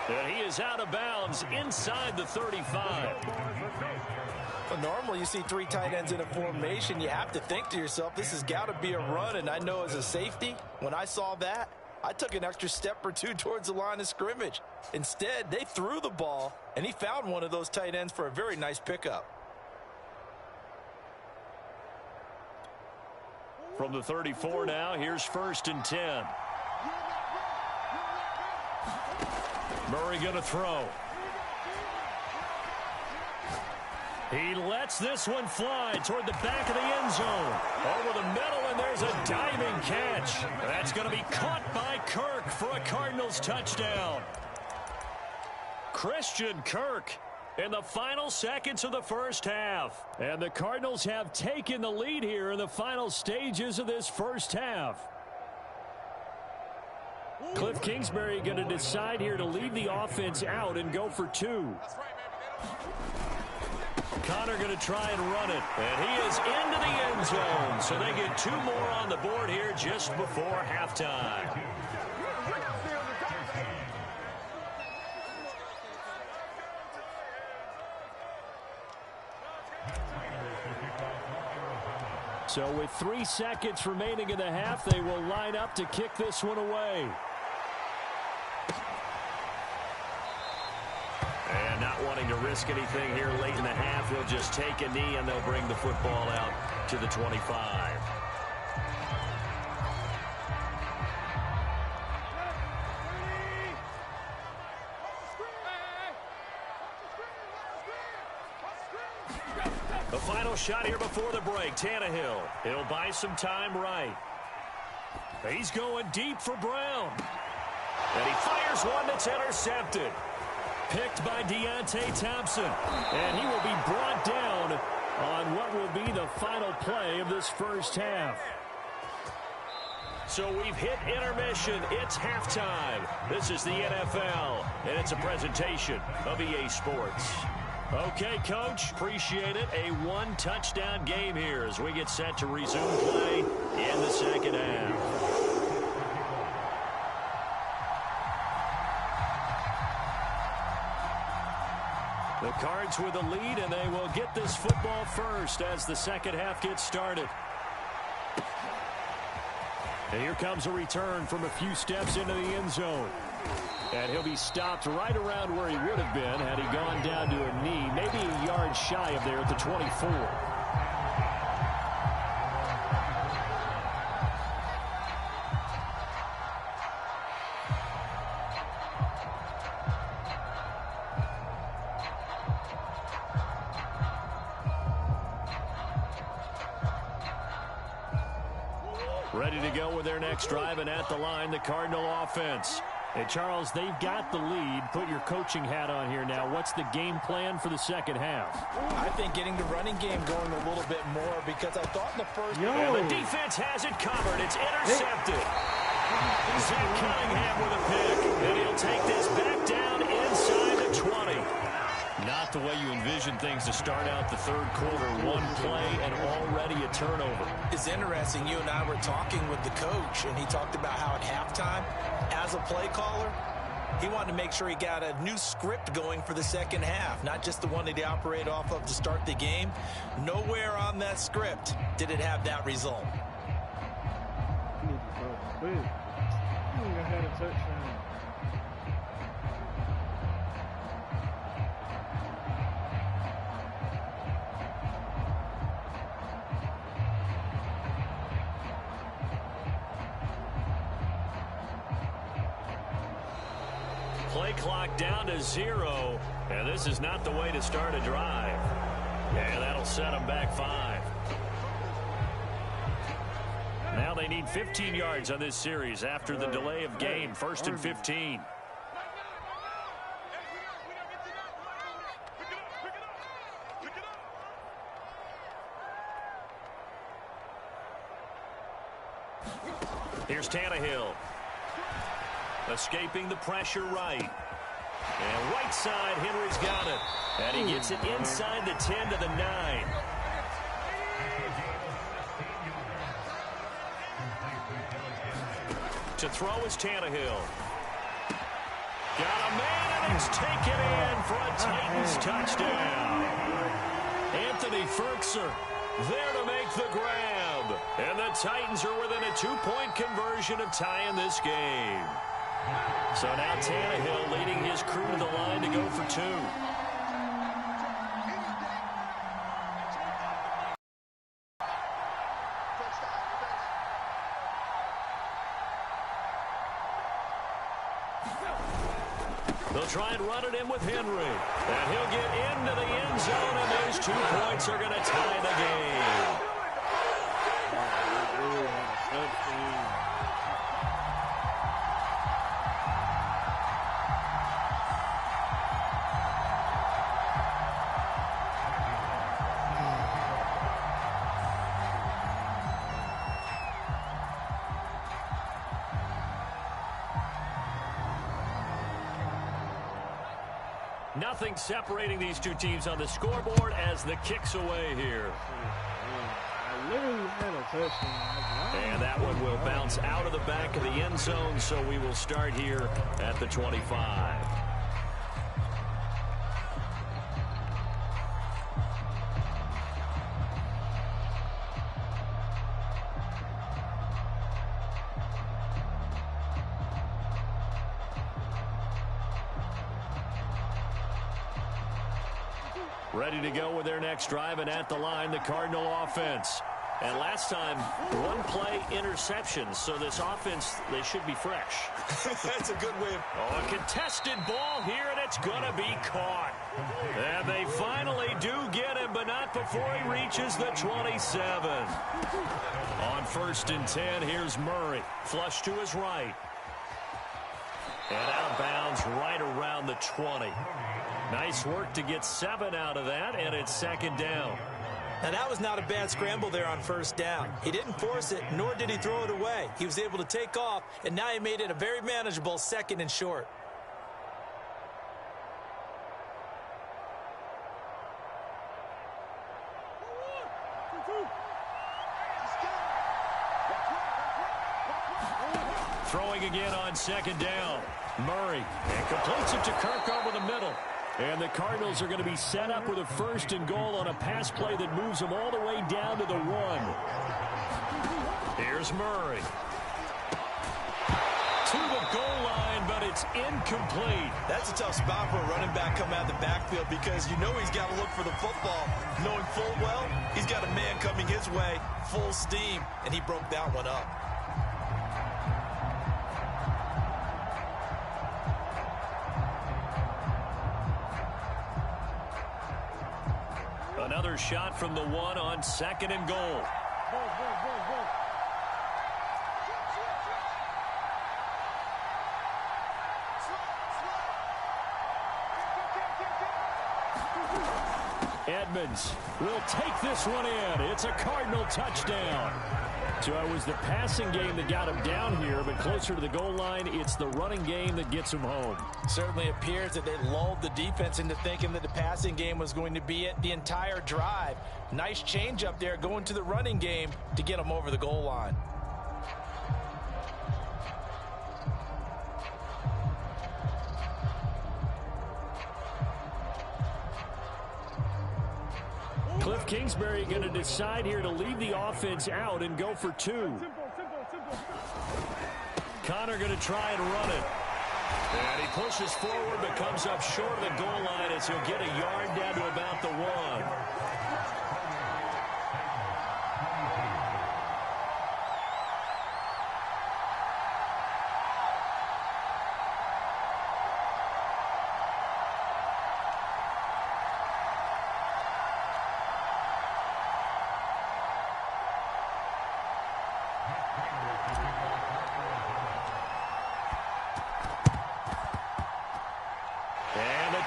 And he is out of bounds inside the 35. Well, normally you see 3 tight ends in a formation. You have to think to yourself, this has got to be a run. And I know as a safety, when I saw that, I took an extra step or 2 towards the line of scrimmage. Instead, they threw the ball, and he found one of those tight ends for a very nice pickup. From the 34 now, here's 1st and 10. Murray going to throw. He lets this one fly toward the back of the end zone. Over the middle, and there's a diving catch. That's going to be caught by Kirk for a Cardinals touchdown. Christian Kirk in the final seconds of the first half. And the Cardinals have taken the lead here in the final stages of this first half. Cliff Kingsbury going to decide here to leave the offense out and go for 2. Connor going to try and run it. And he is into the end zone. So they get 2 more on the board here just before halftime. So with 3 seconds remaining in the half, they will line up to kick this one away. And not wanting to risk anything here late in the half, he'll just take a knee and they'll bring the football out to the 25. The final shot here before the break, Tannehill. He'll buy some time right. He's going deep for Brown. And he fires one that's intercepted. Picked by Deontay Thompson. And he will be brought down on what will be the final play of this first half. So we've hit intermission. It's halftime. This is the NFL, and it's a presentation of EA Sports. Okay, Coach, appreciate it. A 1-touchdown game here as we get set to resume play in the second half. The Cards with a lead, and they will get this football first as the second half gets started. And here comes a return from a few steps into the end zone. And he'll be stopped right around where he would have been had he gone down to a knee, maybe a yard shy of there at the 24. Ready to go with their next drive, and at the line, the Cardinal offense. And Charles, they've got the lead. Put your coaching hat on here now. What's the game plan for the second half? I think getting the running game going a little bit more, because I thought in the first... And the defense has it covered. It's intercepted. Zach Cunningham with a pick. And he'll take this back down inside the 20. Not the way you envision things to start out the third quarter. One play and already a turnover. It's interesting. You and I were talking with the coach, and he talked about how at halftime, as a play caller, he wanted to make sure he got a new script going for the second half, not just the one that he operated off of to start the game. Nowhere on that script did it have that result. I had a touchdown. Play clock down to 0, and this is not the way to start a drive. And that'll set them back 5. Now they need 15 yards on this series after the delay of game. 1st and 15. Here's Tannehill. Escaping the pressure right. And right side, Henry's got it. And he gets it inside the 10 to the 9. To throw is Tannehill. Got a man, and it's taken in for a Titans touchdown. Anthony Ferkser there to make the grab. And the Titans are within a 2-point conversion of tying this game. So now Tannehill leading his crew to the line to go for 2. They'll try and run it in with Henry. And he'll get into the end zone, and those 2 points are going to tie the game. Nothing separating these two teams on the scoreboard as the kick's away here. I literally had a touchdown. And that one will bounce out of the back of the end zone, so we will start here at the 25. Ready to go with their next drive, and at the line, the Cardinal offense. And last time, 1 play interception, so this offense, they should be fresh. That's a good way of... Oh, a contested ball here, and it's going to be caught. And they finally do get him, but not before he reaches the 27. On 1st and 10, here's Murray. Flush to his right. And out of bounds right around the 20. Nice work to get 7 out of that, and it's 2nd down. Now, that was not a bad scramble there on 1st down. He didn't force it, nor did he throw it away. He was able to take off, and now he made it a very manageable 2nd and short. Throwing again on 2nd down. Murray, and completes it to Kirk over the middle. And the Cardinals are going to be set up with a 1st and goal on a pass play that moves them all the way down to the 1. Here's Murray. To the goal line, but it's incomplete. That's a tough spot for a running back coming out of the backfield because you know he's got to look for the football, knowing full well he's got a man coming his way, full steam, and he broke that one up. Another shot from the 1 on 2nd and goal. Edmonds will take this one in. It's a Cardinal touchdown. So it was the passing game that got him down here, but closer to the goal line, it's the running game that gets him home. Certainly appears that they lulled the defense into thinking that the passing game was going to be it the entire drive. Nice change up there going to the running game to get him over the goal line. Cliff Kingsbury going to decide here to leave the offense out and go for 2. Connor going to try and run it. And he pushes forward but comes up short of the goal line as he'll get a yard down to about the 1.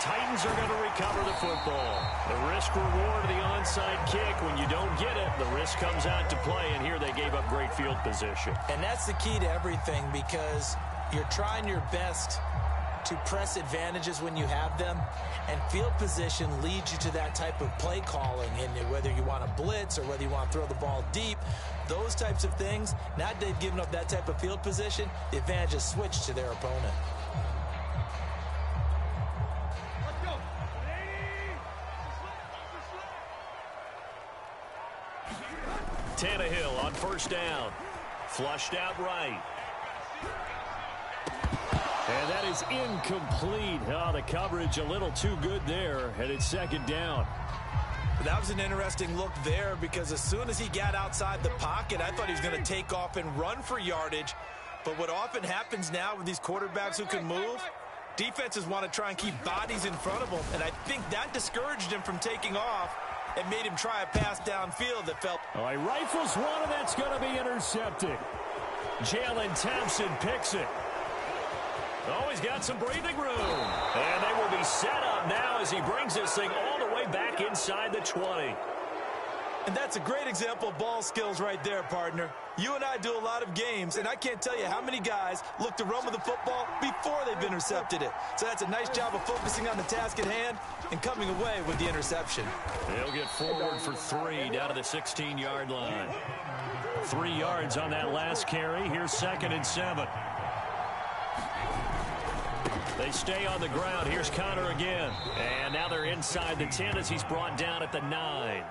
Titans are going to recover the football. The risk reward of the onside kick. When you don't get it, the risk comes out to play, and here they gave up great field position. And that's the key to everything because you're trying your best to press advantages when you have them, and field position leads you to that type of play calling. And whether you want to blitz or whether you want to throw the ball deep, those types of things, now that they've given up that type of field position, the advantage is switched to their opponent. Tannehill on 1st down. Flushed out right. And that is incomplete. Oh, the coverage a little too good there. And it's 2nd down. That was an interesting look there because as soon as he got outside the pocket, I thought he was going to take off and run for yardage. But what often happens now with these quarterbacks who can move, defenses want to try and keep bodies in front of them. And I think that discouraged him from taking off and made him try a pass downfield that felt... Oh, he rifles one, and that's going to be intercepted. Jalen Thompson picks it. Oh, he's got some breathing room. And they will be set up now as he brings this thing all the way back inside the 20. And that's a great example of ball skills right there, partner. You and I do a lot of games, and I can't tell you how many guys look to run with the football before they've intercepted it. So that's a nice job of focusing on the task at hand and coming away with the interception. They'll get forward for 3 down to the 16-yard line. 3 yards on that last carry. Here's 2nd and 7. They stay on the ground. Here's Connor again. And now they're inside the 10 as he's brought down at the 9.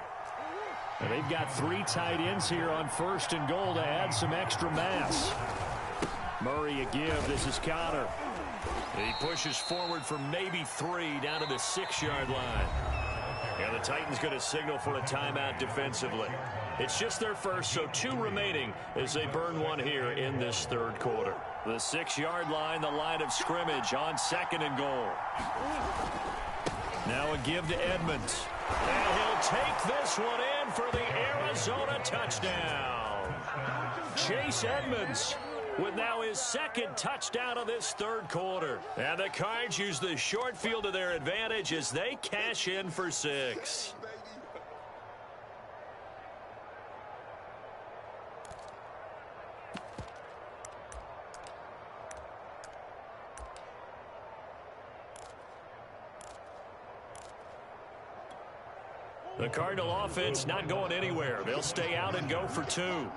And they've got 3 tight ends here on 1st and goal to add some extra mass. Murray a give. This is Connor. He pushes forward for maybe 3 down to the 6-yard line. And the Titans going to signal for a timeout defensively. It's just their first, so 2 remaining as they burn one here in this 3rd quarter. The 6-yard line, the line of scrimmage on 2nd and goal. Now a give to Edmonds. And he'll take this one in for the Arizona touchdown. Chase Edmonds with now his 2nd touchdown of this 3rd quarter. And the Cards use the short field to their advantage as they cash in for 6. The Cardinal offense not going anywhere. They'll stay out and go for 2.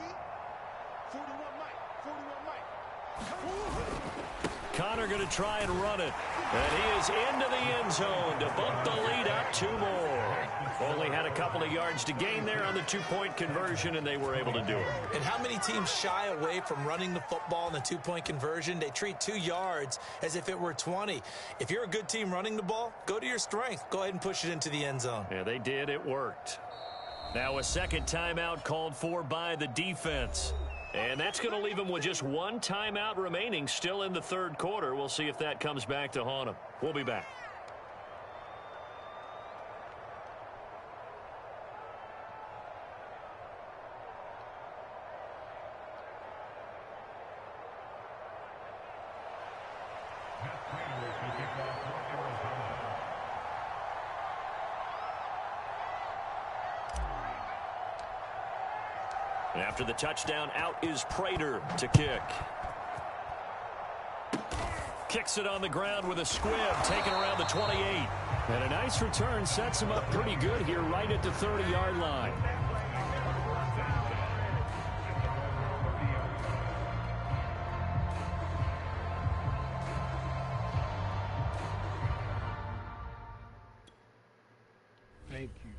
Connor going to try and run it. And he is into the end zone to bump the lead up 2 more. Only had a couple of yards to gain there on the 2-point conversion, and they were able to do it. And how many teams shy away from running the football in the 2-point conversion? They treat 2 yards as if it were 20. If you're a good team running the ball, go to your strength. Go ahead and push it into the end zone. Yeah, they did. It worked. Now a second timeout called for by the defense. And that's going to leave them with just 1 timeout remaining still in the 3rd quarter. We'll see if that comes back to haunt them. We'll be back. After the touchdown, out is Prater to kick. Kicks it on the ground with a squib, taken around the 28. And a nice return sets him up pretty good here right at the 30-yard line. Thank you.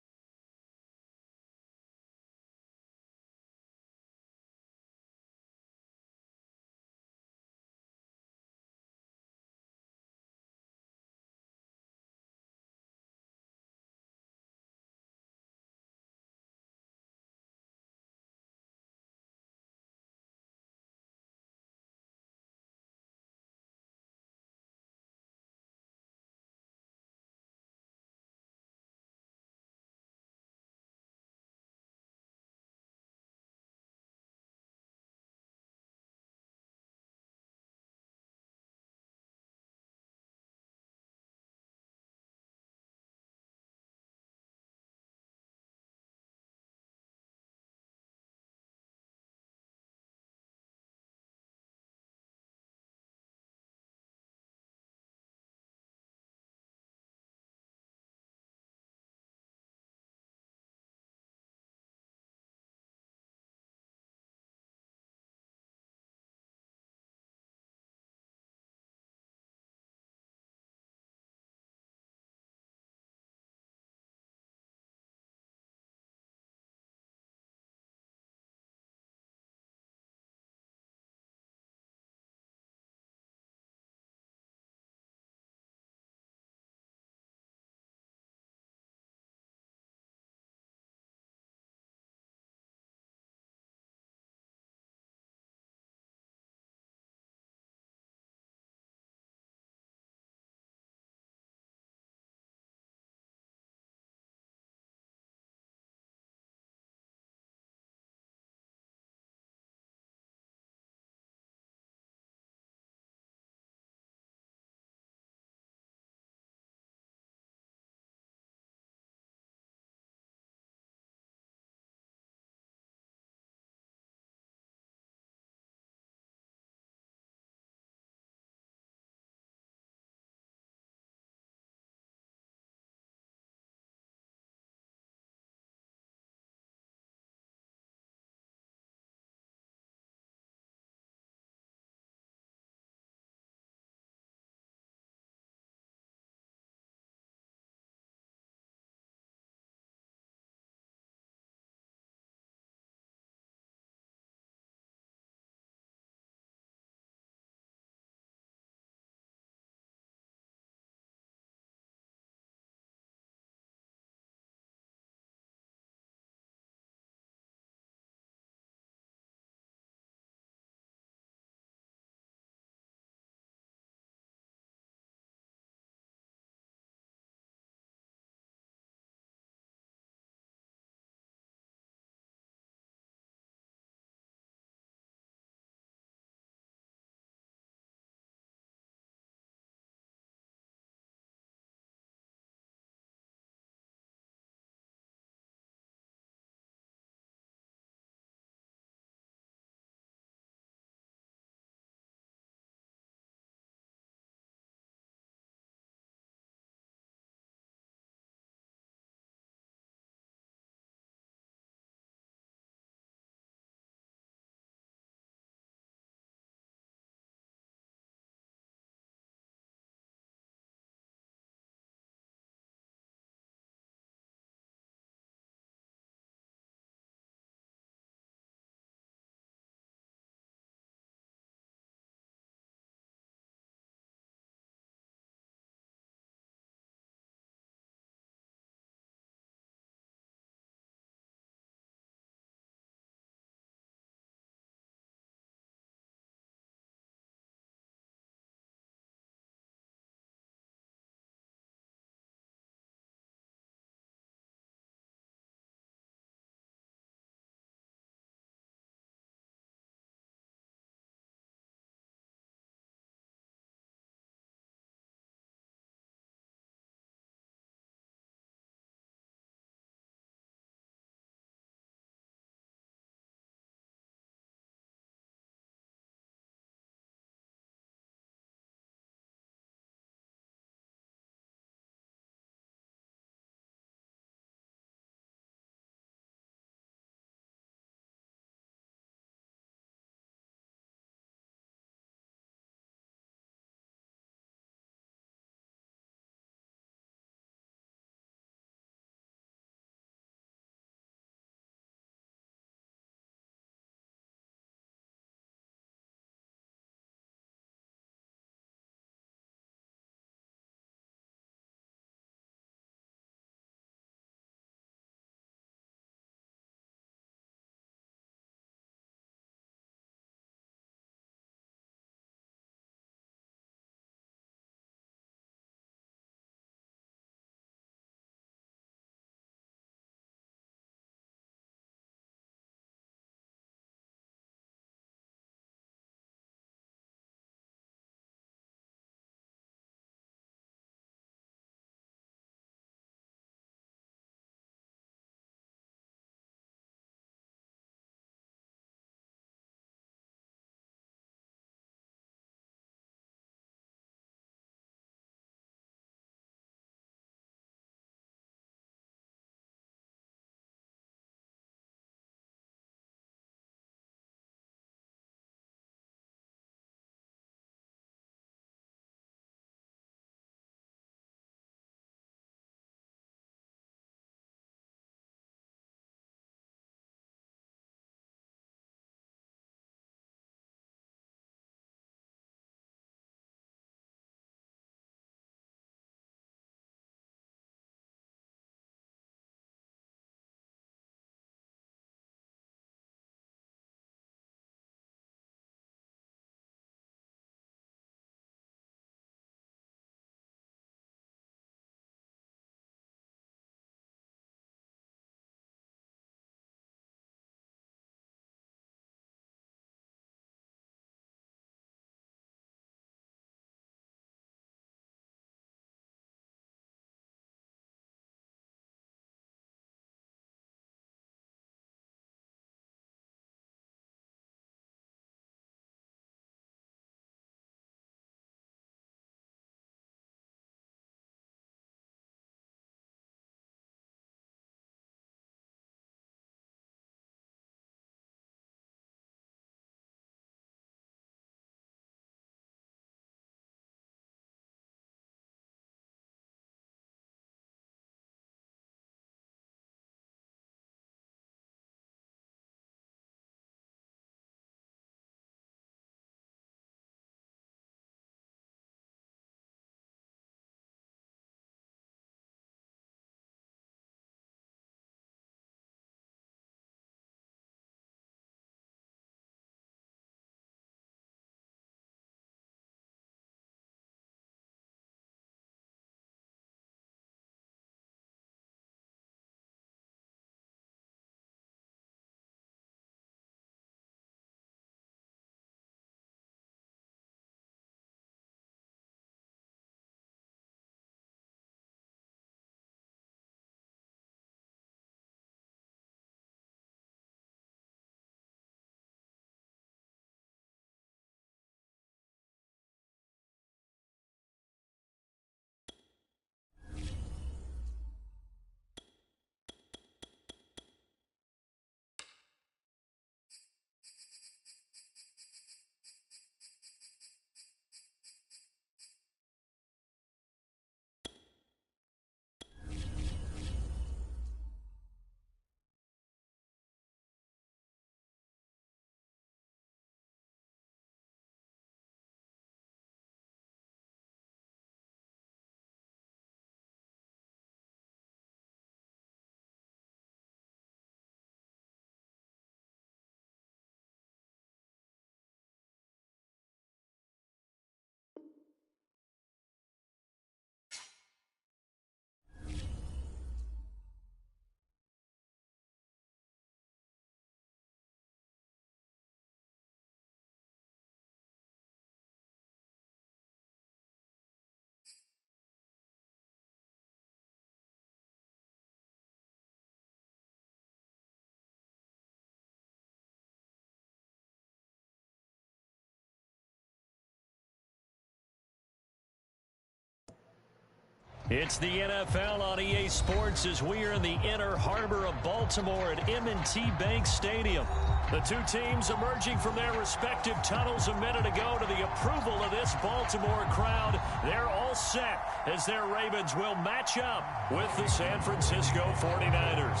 It's the NFL on EA Sports as we are in the inner harbor of Baltimore at M&T Bank Stadium. The two teams emerging from their respective tunnels a minute ago to the approval of this Baltimore crowd. They're all set as their Ravens will match up with the San Francisco 49ers.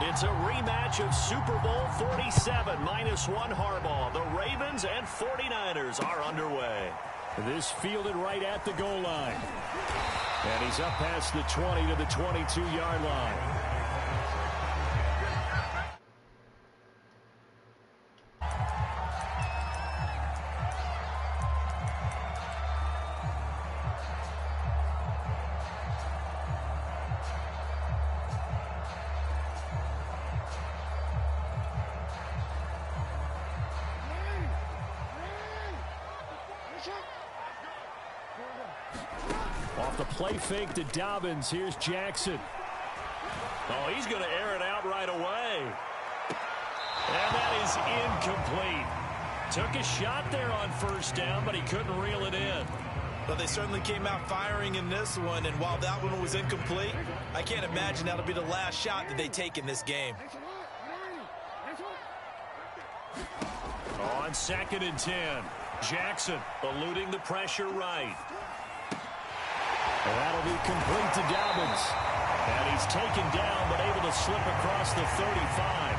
It's a rematch of Super Bowl 47 -1 Harbaugh. The Ravens and 49ers are underway. This fielded right at the goal line. And he's up past the 20 to the 22-yard line. Off the play fake to Dobbins. Here's Jackson. Oh, he's going to air it out right away. And that is incomplete. Took a shot there on first down, but he couldn't reel it in. But they certainly came out firing in this one, and while that one was incomplete, I can't imagine that'll be the last shot that they take in this game. On 2nd and 10, Jackson eluding the pressure right. That'll be complete to Dobbins. And he's taken down, but able to slip across the 35.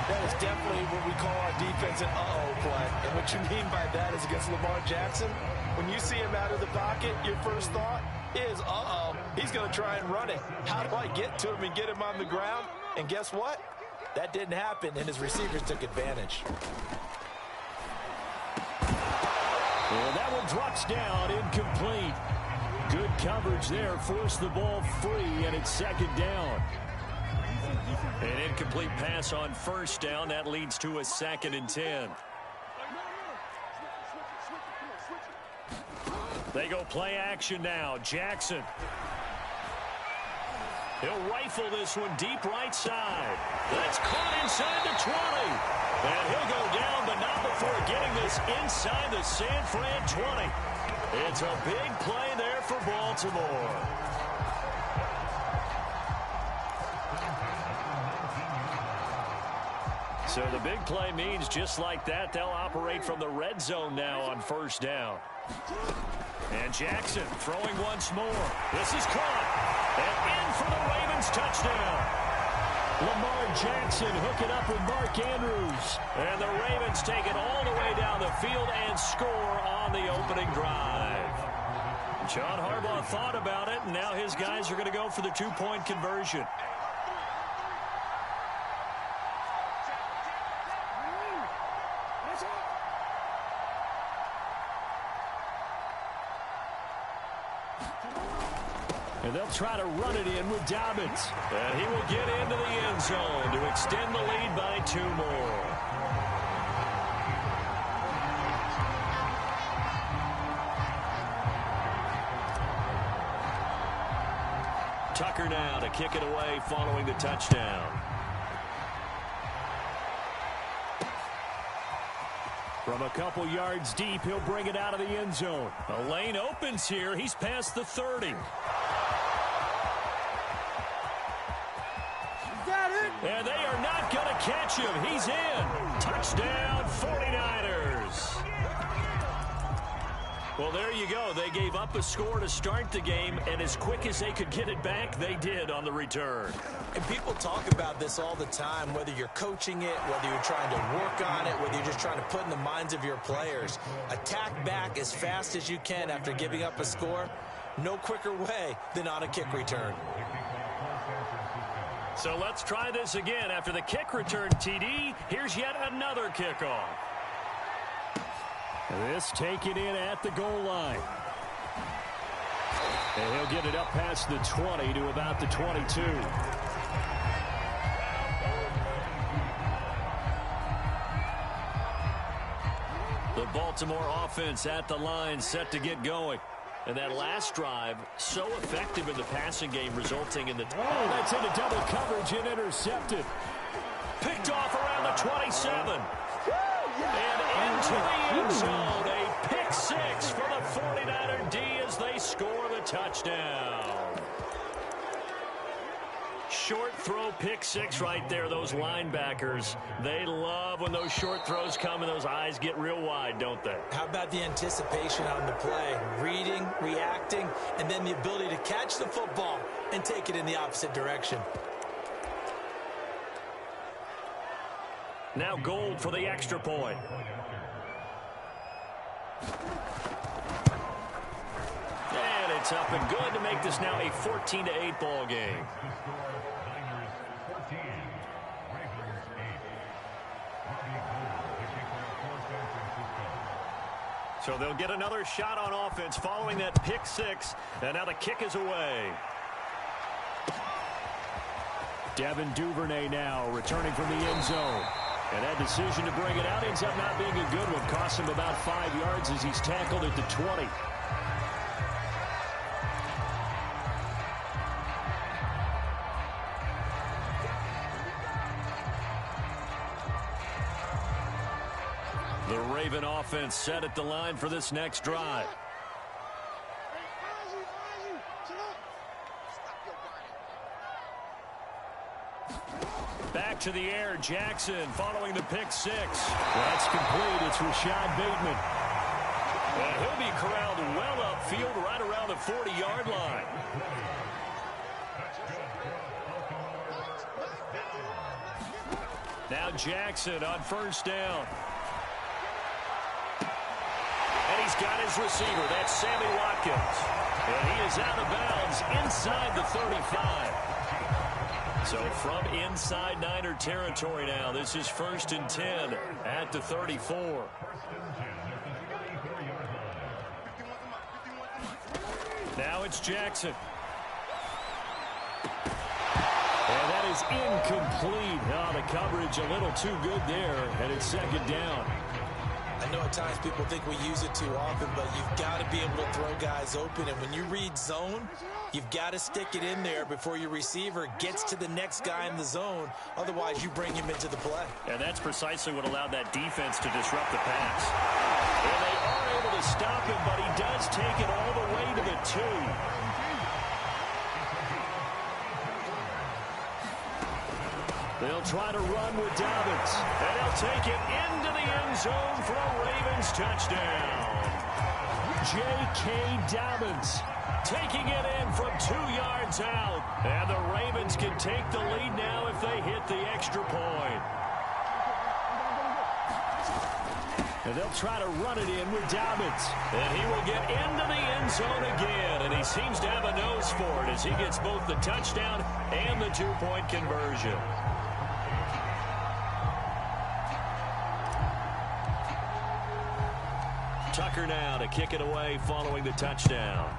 That is definitely what we call our defense an uh-oh play. And what you mean by that is against Lamar Jackson, when you see him out of the pocket, your first thought is, uh-oh, he's going to try and run it. How do I get to him and get him on the ground? And guess what? That didn't happen, and his receivers took advantage. Well, that one drops down, incomplete. Good coverage there, forced the ball free, and it's 2nd down. An incomplete pass on first down. That leads to a 2nd and 10. They go play action now. Jackson. He'll rifle this one deep right side. That's caught inside the 20. And he'll go down, but not before getting this inside the San Fran 20. It's a big play there for Baltimore. So the big play means just like that, they'll operate from the red zone now on first down. And Jackson throwing once more. This is caught. And in for the Ravens touchdown. Lamar Jackson hooking up with Mark Andrews. And the Ravens take it all the way down the field and score on the opening drive. John Harbaugh thought about it, and now his guys are going to go for the two-point conversion. And they'll try to run it in with Dobbins. And he will get into the end zone to extend the lead by 2 more. Tucker now to kick it away following the touchdown. From a couple yards deep, he'll bring it out of the end zone. A lane opens here. He's past the 30. And they are not going to catch him. He's in. Touchdown, 49ers. Well, there you go. They gave up a score to start the game, and as quick as they could get it back, they did on the return. And people talk about this all the time, whether you're coaching it, whether you're trying to work on it, whether you're just trying to put in the minds of your players. Attack back as fast as you can after giving up a score. No quicker way than on a kick return. So let's try this again. After the kick return TD, here's yet another kickoff. This taken in at the goal line. And he'll get it up past the 20 to about the 22. The Baltimore offense at the line, set to get going. And that last drive, so effective in the passing game, resulting in the... Oh, that's into double coverage and intercepted. Picked off around the 27. And into the end zone. A pick pick six for the 49er D as they score the touchdown. Short throw pick six right there. Those linebackers, they love when those short throws come and those eyes get real wide, don't they? How about the anticipation on the play? Reading, reacting, and then the ability to catch the football and take it in the opposite direction. Now Gold for the extra point. And it's up and good to make this now a 14-8 ball game. So they'll get another shot on offense following that pick six. And now the kick is away. Devin Duvernay now returning from the end zone. And that decision to bring it out ends up not being a good one. Cost him about 5 yards as he's tackled at the 20. The Raven offense set at the line for this next drive. Back to the air, Jackson following the pick six. That's complete. It's Rashad Bateman. And he'll be corralled well upfield right around the 40-yard line. Now Jackson on first down. And he's got his receiver. That's Sammy Watkins. And he is out of bounds inside the 35. So from inside Niner territory now, this is 1st and 10 at the 34. Now it's Jackson. And that is incomplete. Oh, the coverage a little too good there, and it's 2nd down. I know at times people think we use it too often, but you've got to be able to throw guys open. And when you read zone, you've got to stick it in there before your receiver gets to the next guy in the zone. Otherwise, you bring him into the play. And that's precisely what allowed that defense to disrupt the pass. And they are able to stop him, but he does take it all the way to the 2. They'll try to run with Dobbins. And they'll take it into the end zone for a Ravens touchdown. J.K. Dobbins taking it in from 2 yards out. And the Ravens can take the lead now if they hit the extra point. And they'll try to run it in with Dobbins. And he will get into the end zone again. And he seems to have a nose for it as he gets both the touchdown and the 2-point conversion. Tucker now to kick it away following the touchdown.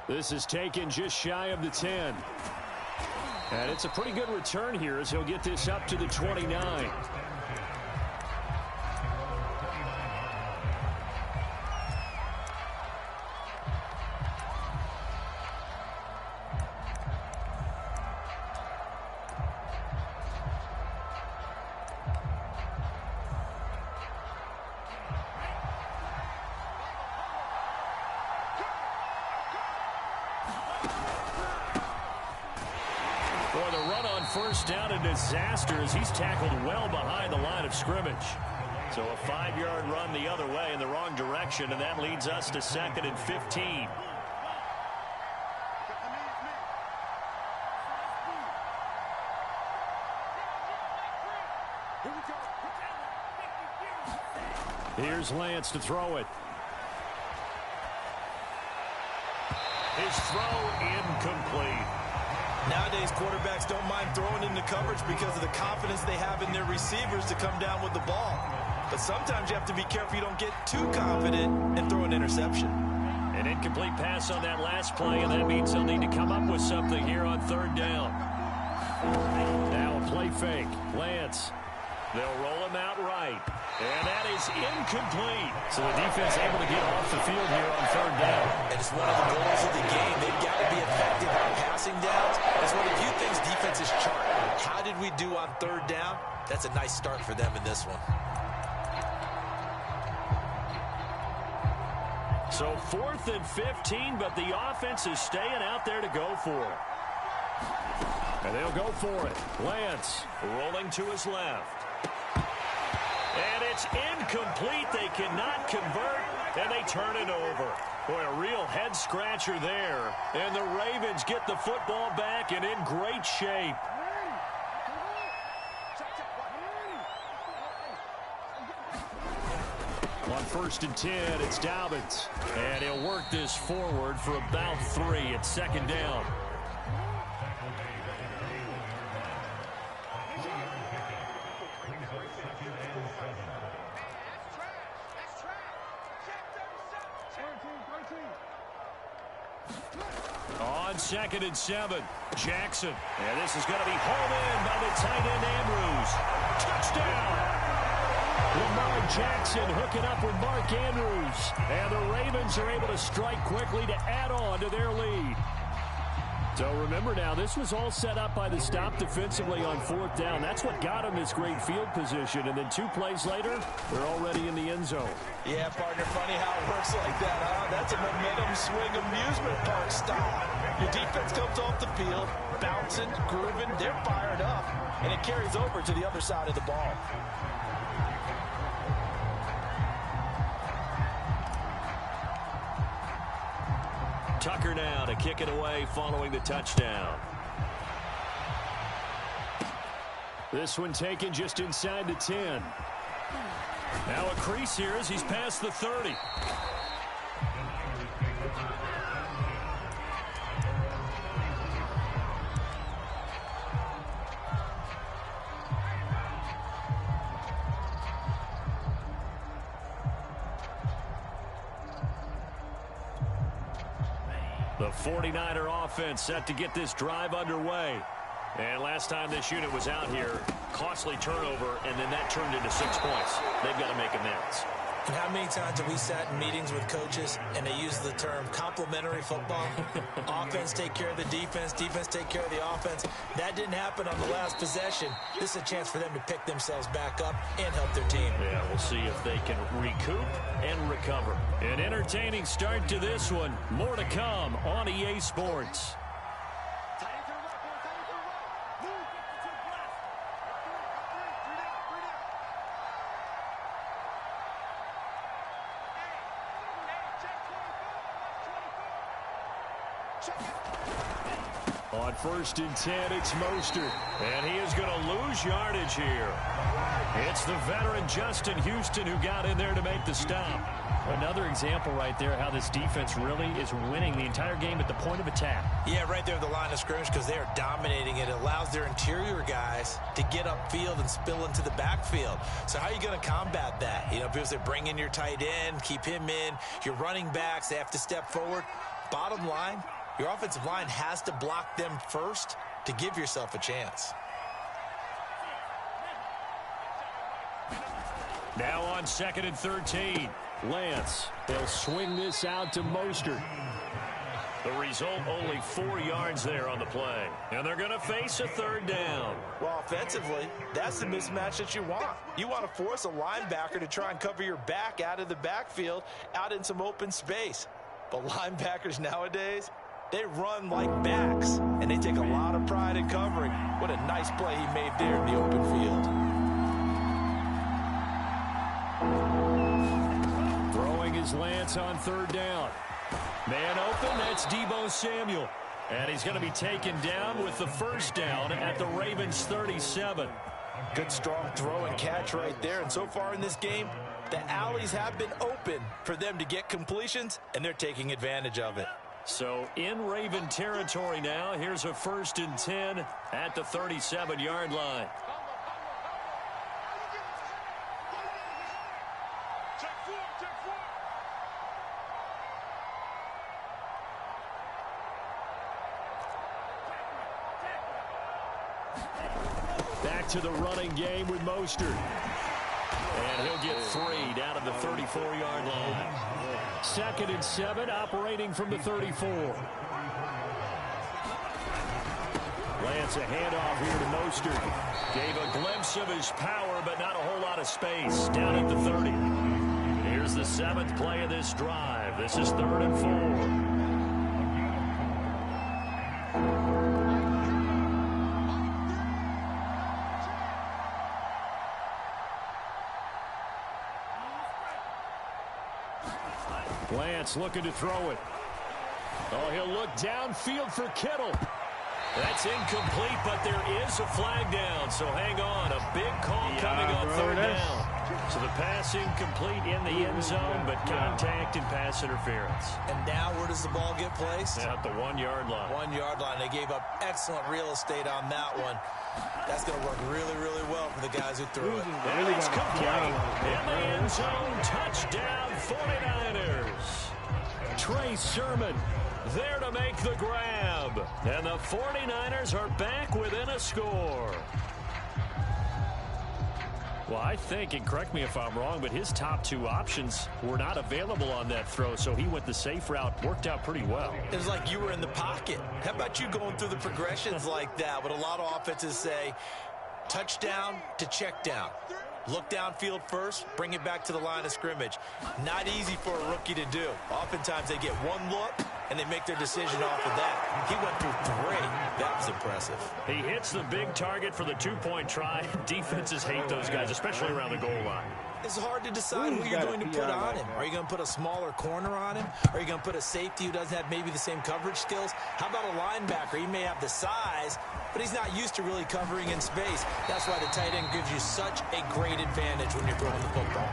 This is taken just shy of the 10. And it's a pretty good return here as he'll get this up to the 29. First down, a disaster as he's tackled well behind the line of scrimmage. So a 5-yard run the other way in the wrong direction, and that leads us to 2nd and 15. Here's Lance to throw it. His throw incomplete. Nowadays, quarterbacks don't mind throwing into coverage because of the confidence they have in their receivers to come down with the ball. But sometimes you have to be careful you don't get too confident and throw an interception. An incomplete pass on that last play, and that means they'll need to come up with something here on 3rd down. Now a play fake. Lance. They'll roll him out right. And that is incomplete. So the defense able to get off the field here on 3rd down. And it's one of the goals of the game. They've got to be effective on passing downs. That's one of the few things defenses chart. How did we do on 3rd down? That's a nice start for them in this one. So 4th and 15, but the offense is staying out there to go for it. And they'll go for it. Lance rolling to his left. And it's incomplete. They cannot convert, and they turn it over. Boy, a real head-scratcher there. And the Ravens get the football back and in great shape. On 1st and 10, it's Dobbins. And he'll work this forward for about 3. It's 2nd down. On 2nd and 7, Jackson. And this is going to be hauled in by the tight end Andrews. Touchdown! Lamar Jackson hooking up with Mark Andrews. And the Ravens are able to strike quickly to add on to their lead. So remember now, this was all set up by the stop defensively on 4th down. That's what got them this great field position. And then 2 plays later, they're already in the end zone. Yeah, partner, funny how it works like that, huh? That's a momentum swing amusement park style. Your defense comes off the field, bouncing, grooving, they're fired up, and it carries over to the other side of the ball. Tucker now to kick it away following the touchdown. This one taken just inside the 10. Now a crease here as he's past the 30. The 49er offense set to get this drive underway. And last time this unit was out here, costly turnover, and then that turned into 6 points. They've got to make amends. And how many times have we sat in meetings with coaches and they use the term complementary football? Offense take care of the defense, defense take care of the offense. That didn't happen on the last possession. This is a chance for them to pick themselves back up and help their team. Yeah, we'll see if they can recoup and recover. An entertaining start to this one. More to come on EA Sports. On 1st and 10, it's Mostert. And he is going to lose yardage here. It's the veteran Justin Houston who got in there to make the stop. Another example right there how this defense really is winning the entire game at the point of attack. Yeah, right there at the line of scrimmage because they are dominating it. It allows their interior guys to get upfield and spill into the backfield. So how are you going to combat that? You know, because they bring in your tight end, keep him in. Your running backs, they have to step forward. Bottom line, your offensive line has to block them first to give yourself a chance. Now on 2nd and 13, Lance. They'll swing this out to Mostert. The result, only 4 yards there on the play. And they're going to face a 3rd down. Well, offensively, that's the mismatch that you want. You want to force a linebacker to try and cover your back out of the backfield, out in some open space. But linebackers nowadays, they run like backs, and they take a lot of pride in covering. What a nice play he made there in the open field. Throwing his Lance on 3rd down. Man open, that's Deebo Samuel. And he's going to be taken down with the 1st down at the Ravens 37. Good strong throw and catch right there. And so far in this game, the alleys have been open for them to get completions, and they're taking advantage of it. So in Raven territory now, here's a 1st and 10 at the 37-yard line. Back to the running game with Mostert. And he'll get 3 down to the 34-yard line. 2nd and 7, operating from the 34. Lance a handoff here to Mostert. Gave a glimpse of his power, but not a whole lot of space. Down at the 30. Here's Here's the 7th play of this drive. This is 3rd and 4. Lance looking to throw it. Oh, he'll look downfield for Kittle. That's incomplete, but there is a flag down, so hang on. A big call coming on 3rd down. So the pass incomplete in the end zone, but contact and pass interference. And now where does the ball get placed? At the 1-yard line. 1-yard line. They gave up excellent real estate on that one. That's going to work really, really well for the guys who threw it. And it's complete. In the end zone, touchdown 49ers. Trey Sermon there to make the grab. And the 49ers are back within a score. Well, I think, and correct me if I'm wrong, but his top 2 options were not available on that throw, so he went the safe route. Worked out pretty well. It was like you were in the pocket. How about you going through the progressions like that? What a lot of offenses say, touchdown to check down. Look downfield first, bring it back to the line of scrimmage. Not easy for a rookie to do. Oftentimes they get one look, and they make their decision off of that. He went through 3. That was impressive. He hits the big target for the 2-point try. Defenses hate those guys, especially around the goal line. It's hard to decide who you're going to put on him. Are you going to put a smaller corner on him? Are you going to put a safety who doesn't have maybe the same coverage skills? How about a linebacker? He may have the size, but he's not used to really covering in space. That's why the tight end gives you such a great advantage when you're throwing the football.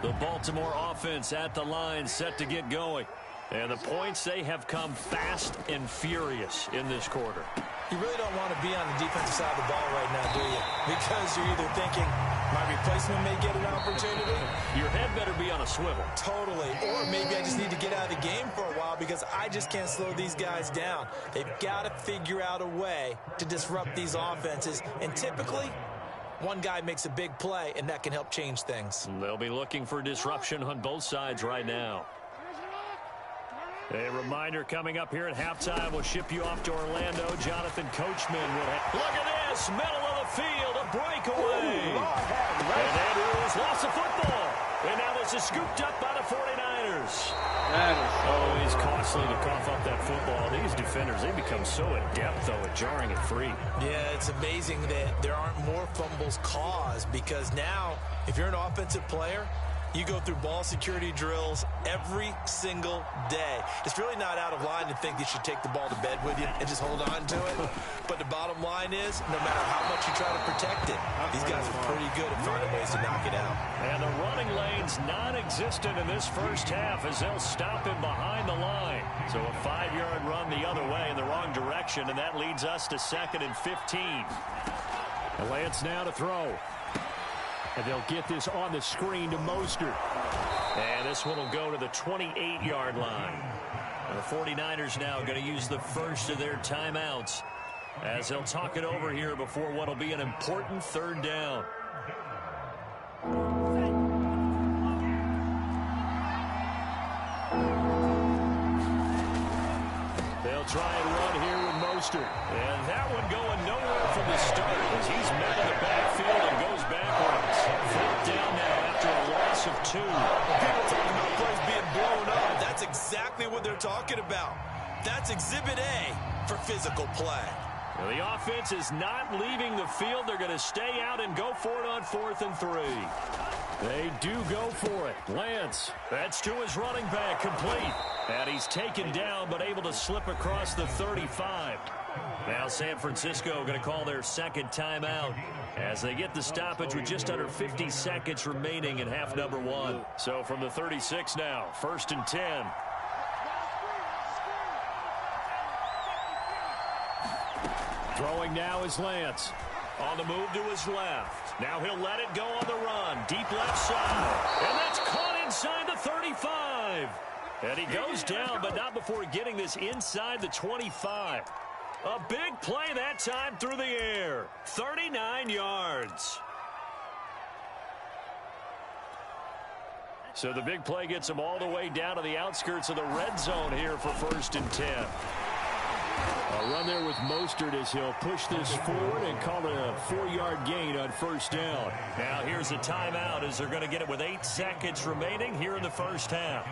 The Baltimore offense at the line, set to get going. And the points, they have come fast and furious in this quarter. You really don't want to be on the defensive side of the ball right now, do you? Because you're either thinking, my replacement may get an opportunity. Your head better be on a swivel. Totally. Or maybe I just need to get out of the game for a while because I just can't slow these guys down. They've got to figure out a way to disrupt these offenses. And typically, one guy makes a big play, and that can help change things. They'll be looking for disruption on both sides right now. A reminder coming up here at halftime. We'll ship you off to Orlando. Jonathan Coachman will have... Look at this. Middle of the field. A breakaway. And Andrews lost the football. And now this is scooped up by the 49ers. Always costly to cough up that football. These defenders, they become so adept, though, at jarring it free. Yeah, it's amazing that there aren't more fumbles caused because now, if you're an offensive player, you go through ball security drills every single day. It's really not out of line to think you should take the ball to bed with you and just hold on to it. But the bottom line is, no matter how much you try to protect it, these guys are pretty good at finding ways to knock it out. And the running lane's non-existent in this first half as they'll stop him behind the line. So a 5-yard run the other way in the wrong direction, and that leads us to 2nd and 15. And Lance now to throw. And they'll get this on the screen to Mostert. And this one will go to the 28-yard line. And the 49ers now going to use the first of their timeouts as they'll talk it over here before what will be an important 3rd down. They'll try and run here with Mostert. And that one going nowhere from the start as he's met in the backfield and goes backwards. 4th down now after a loss of 2. People talking about plays being blown up. That's exactly what they're talking about. That's Exhibit A for physical play. Well, the offense is not leaving the field. They're going to stay out and go for it on 4th and 3. They do go for it. Lance, that's to his running back, complete. And he's taken down, but able to slip across the 35. Now San Francisco going to call their 2nd timeout as they get the stoppage with just under 50 seconds remaining in half number 1. So from the 36 now, 1st and 10. Throwing now is Lance. On the move to his left. Now he'll let it go on the run. Deep left side. And that's caught inside the 35. And he goes down, but not before getting this inside the 25. A big play that time through the air. 39 yards. So the big play gets him all the way down to the outskirts of the red zone here for 1st and 10. A run there with Mostert as he'll push this forward and call it a 4-yard gain on first down. Now here's a timeout as they're going to get it with 8 seconds remaining here in the first half.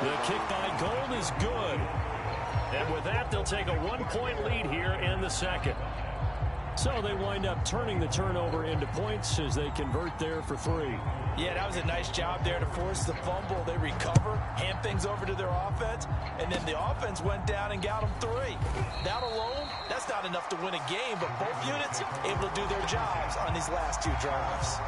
The kick by Gold is good. And with that, they'll take a 1-point lead here in the second. So they wind up turning the turnover into points as they convert there for 3. Yeah, that was a nice job there to force the fumble. They recover, hand things over to their offense, and then the offense went down and got them 3. That alone, that's not enough to win a game, but both units able to do their jobs on these last 2 drives.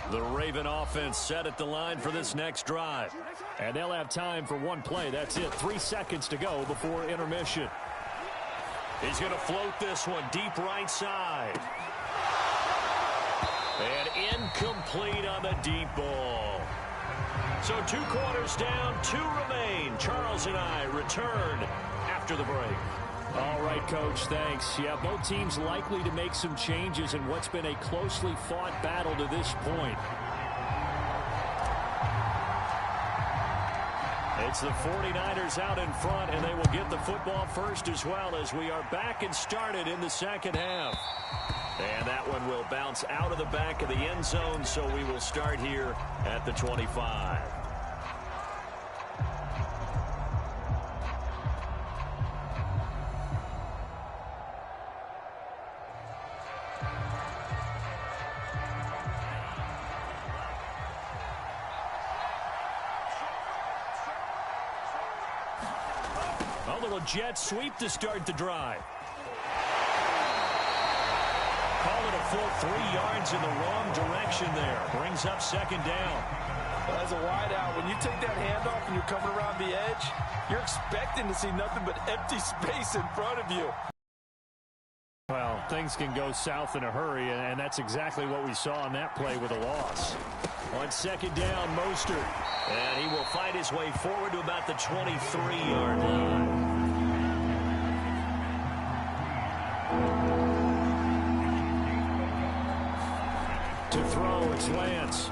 The Raven offense set at the line for this next drive. And they'll have time for 1 play. That's it. 3 seconds to go before intermission. He's going to float this one deep right side. And incomplete on the deep ball. So 2 quarters down, 2 remain. Charles and I return after the break. All right, Coach, thanks. Yeah, both teams likely to make some changes in what's been a closely fought battle to this point. It's the 49ers out in front, and they will get the football first as well as we are back and started in the second half. And that one will bounce out of the back of the end zone, so we will start here at the 25. A little jet sweep to start the drive. Call it a full 3 yards in the wrong direction there. Brings up second down. Well, as a wideout, when you take that handoff and you're coming around the edge, you're expecting to see nothing but empty space in front of you. Well, things can go south in a hurry, and that's exactly what we saw on that play with a loss. On second down, Mostert. And he will fight his way forward to about the 23-yard line. To throw, it's Lance.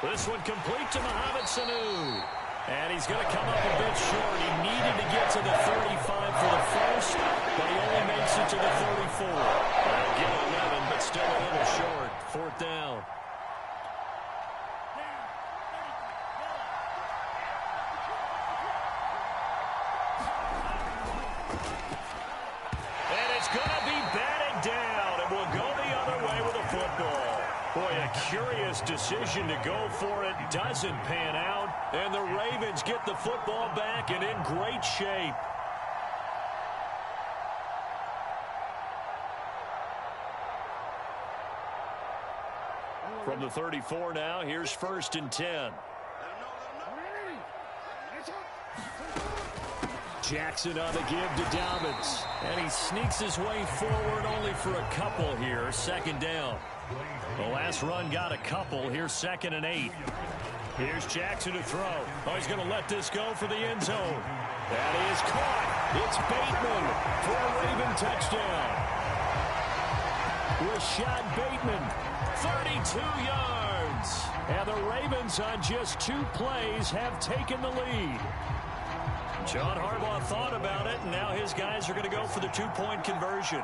This one complete to Mohamed Sanu. And he's going to come up a bit short. He needed to get to the 35 for the first, but he only makes it to the 34. They'll get 11, but still a little short. 4th down. And it's going to be batted down, and we'll go the other way with a football. Boy, a curious decision to go for it. Doesn't pan out, and the Ravens get the football back and in great shape. From the 34 now, here's 1st and 10. Jackson on the give to Dobbins. And he sneaks his way forward only for a couple here. 2nd down. The last run got a couple. Here's 2nd and 8. Here's Jackson to throw. Oh, he's going to let this go for the end zone. That is caught. It's Bateman for a Raven touchdown. Rashad Bateman, 32 yards. And the Ravens on just 2 plays have taken the lead. John Harbaugh thought about it, and now his guys are going to go for the 2-point conversion.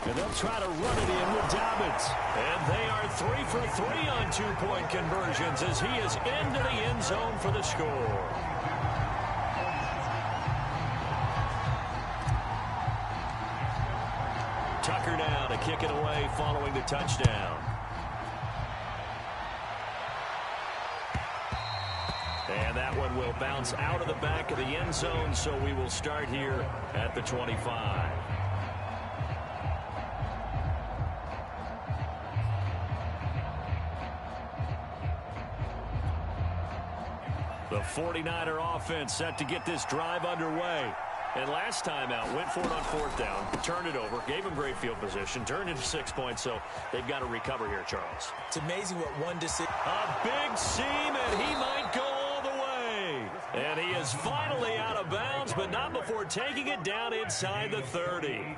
And they'll try to run it in with Dobbins. And they are 3 for 3 on 2-point conversions as he is into the end zone for the score. Tucker now to kick it away following the touchdown. And that one will bounce out of the back of the end zone, so we will start here at the 25. The 49er offense set to get this drive underway. And last time out, went for it on 4th down, turned it over, gave him great field position, turned into 6 points, so they've got to recover here, Charles. It's amazing what one decision. A big seam, and he might go all the way. And he is finally out of bounds, but not before taking it down inside the 30.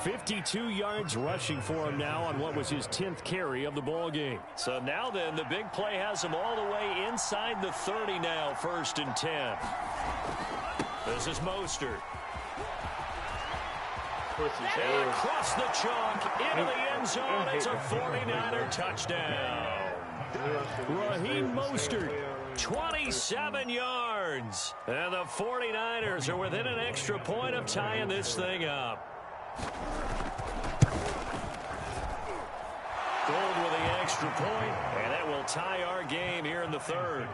52 yards rushing for him now on what was his 10th carry of the ball game. So now then, the big play has him all the way inside the 30 now, 1st and 10. This is Mostert. And across the chalk, into the end zone, it's a 49er touchdown. Raheem Mostert, 27 yards. And the 49ers are within an extra point of tying this thing up. Gold with the extra point, and that will tie our game here in the 3rd.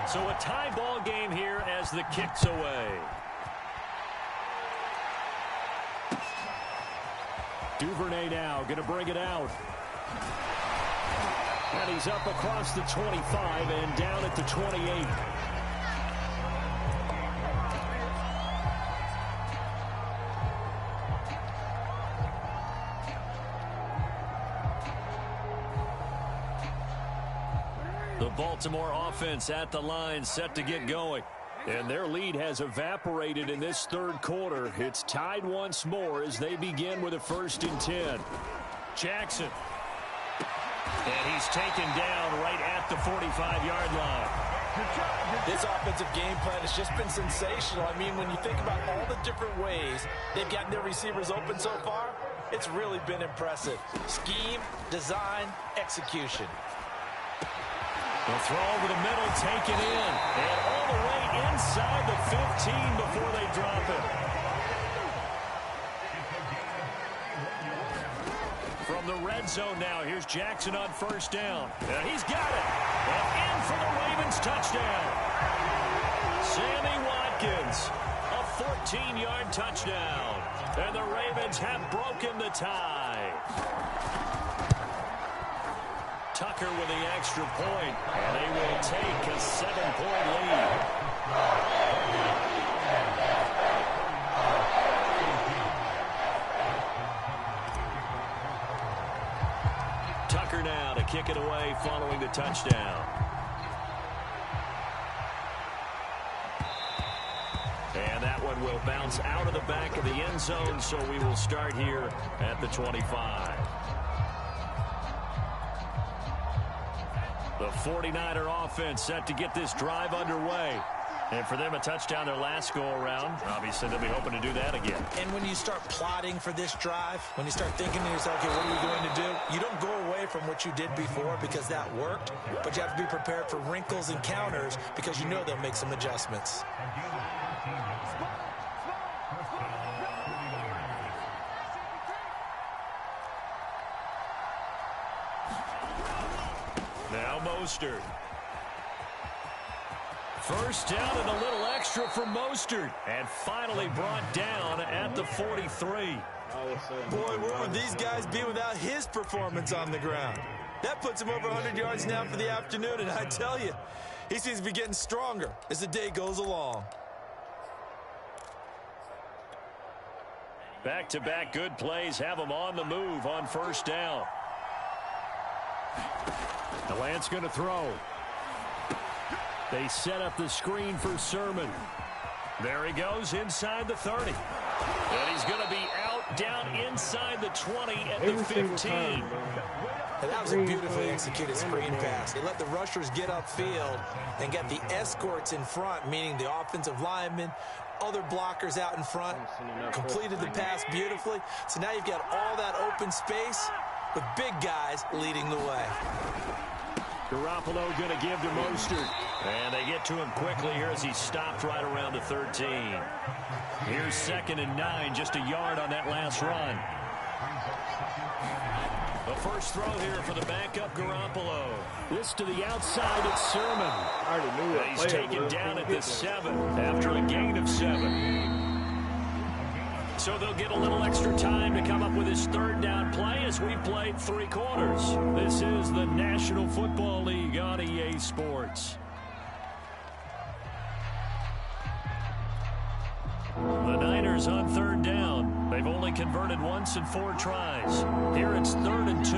So a tie ball game here as the kick's away. Duvernay now going to bring it out. And he's up across the 25 and down at the 28. The Baltimore offense at the line, set to get going. And their lead has evaporated in this 3rd quarter. It's tied once more as they begin with a 1st and 10. Jackson. And he's taken down right at the 45-yard line. This offensive game plan has just been sensational. I mean, when you think about all the different ways they've gotten their receivers open so far, it's really been impressive. Scheme, design, execution. The throw over the middle, taken in. And all the way inside the 15 before they drop it. From the red zone now, here's Jackson on 1st down. And he's got it. And in for the Ravens touchdown. Sammy Watkins, a 14-yard touchdown. And the Ravens have broken the tie. Tucker with the extra point, and they will take a 7-point lead. Tucker now to kick it away following the touchdown. And that one will bounce out of the back of the end zone, so we will start here at the 25. The 49er offense set to get this drive underway. And for them, a touchdown their last go-around. Obviously, they'll be hoping to do that again. And when you start plotting for this drive, when you start thinking to yourself, okay, what are we going to do? You don't go away from what you did before because that worked, but you have to be prepared for wrinkles and counters because you know they'll make some adjustments. Now Mostert. 1st down and a little extra for Mostert. And finally brought down at the 43. Boy, where would these guys be without his performance on the ground? That puts him over 100 yards now for the afternoon, and I tell you, he seems to be getting stronger as the day goes along. Back-to-back good plays have him on the move on 1st down. Lance going to throw. They set up the screen for Sermon. There he goes inside the 30. And he's going to be out down inside the 20 at the 15. And that was a beautifully executed screen pass. They let the rushers get upfield and get the escorts in front, meaning the offensive linemen, other blockers out in front, completed the pass beautifully. So now you've got all that open space with big guys leading the way. Garoppolo going to give to Mostert. And they get to him quickly here as he stopped right around the 13. Here's 2nd and 9, just a yard on that last run. The first throw here for the backup Garoppolo. This to the outside, it's Sermon. I already knew that. He's taken down at the 7 after a gain of 7. So they'll get a little extra time to come up with his 3rd down play as we played 3 quarters. This is the National Football League on EA Sports. The Niners on 3rd down. They've only converted once in 4 tries. Here it's 3rd and 2.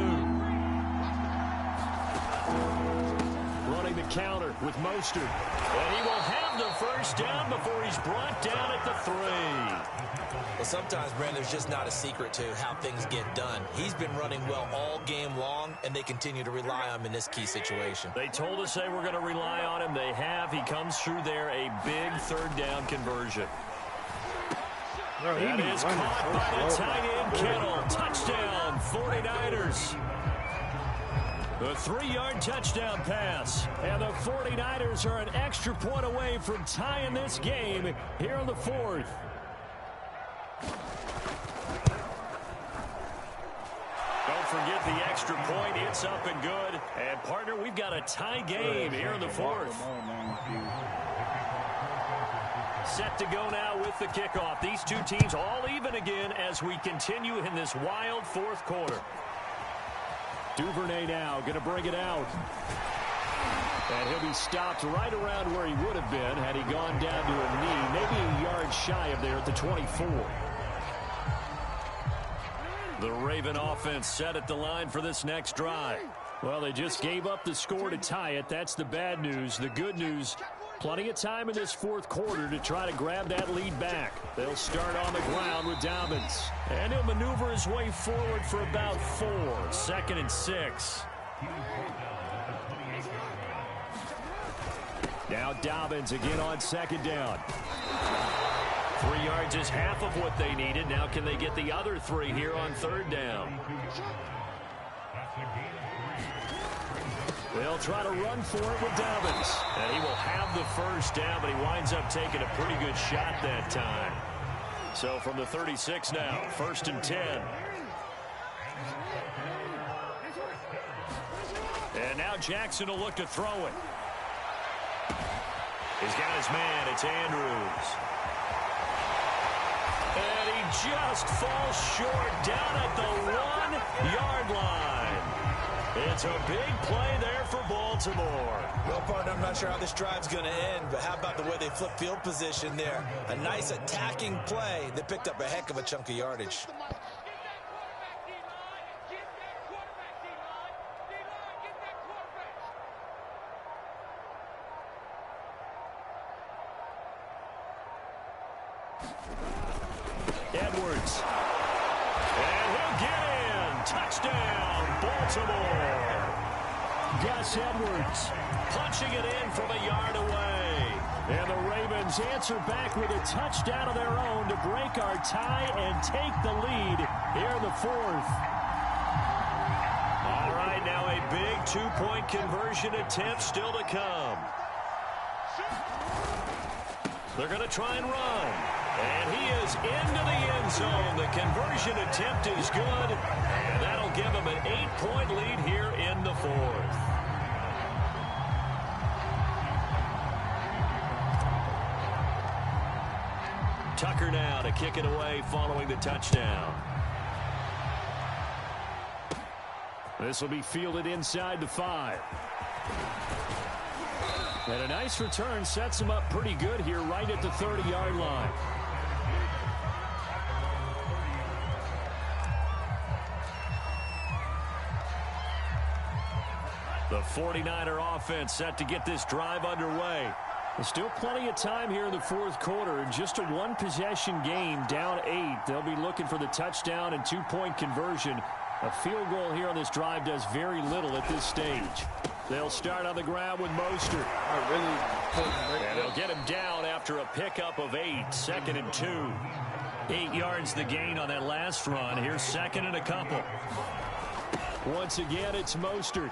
counter with Mostert. And he will have the first down before he's brought down at the 3. Well, sometimes, Brandon, there's just not a secret to how things get done. He's been running well all game long, and they continue to rely on him in this key situation. They told us they were going to rely on him. They have. He comes through there, a big third down conversion. Bro, that is caught by the tight end, Kittle. Touchdown, 49ers. The 3-yard touchdown pass. And the 49ers are an extra point away from tying this game here in the 4th. Don't forget the extra point. It's up and good. And, partner, we've got a tie game here in the 4th. Set to go now with the kickoff. These two teams all even again as we continue in this wild 4th quarter. Duvernay now going to bring it out. And he'll be stopped right around where he would have been had he gone down to a knee, maybe a yard shy of there at the 24. The Raven offense set at the line for this next drive. Well, they just gave up the score to tie it. That's the bad news. The good news, plenty of time in this 4th quarter to try to grab that lead back. They'll start on the ground with Dobbins. And he'll maneuver his way forward for about 4. 2nd and 6. Now Dobbins again on 2nd down. 3 yards is half of what they needed. Now can they get the other 3 here on 3rd down? They'll try to run for it with Dobbins. And he will have the first down, but he winds up taking a pretty good shot that time. So from the 36 now, 1st and 10. And now Jackson will look to throw it. He's got his man. It's Andrews. And he just falls short down at the 1-yard line. It's a big play there for Baltimore. Well, partner, I'm not sure how this drive's going to end, but how about the way they flip field position there? A nice attacking play that picked up a heck of a chunk of yardage. Edwards. And he'll get in. Touchdown, Baltimore. Gus Edwards punching it in from a yard away. And the Ravens answer back with a touchdown of their own to break our tie and take the lead here in the 4th. All right, now a big 2-point conversion attempt still to come. They're going to try and run. And he is into the end zone. The conversion attempt is good. And that'll give him an 8-point lead here in the 4th. Tucker now to kick it away following the touchdown. This will be fielded inside the 5. And a nice return sets him up pretty good here right at the 30-yard line. The 49er offense set to get this drive underway. There's still plenty of time here in the 4th quarter. And just a 1-possession game, down 8. They'll be looking for the touchdown and 2-point conversion. A field goal here on this drive does very little at this stage. They'll start on the ground with Mostert. And they'll get him down after a pickup of 8. 2nd and 2. 8 yards the gain on that last run. Here's 2nd and a couple. Once again, it's Mostert.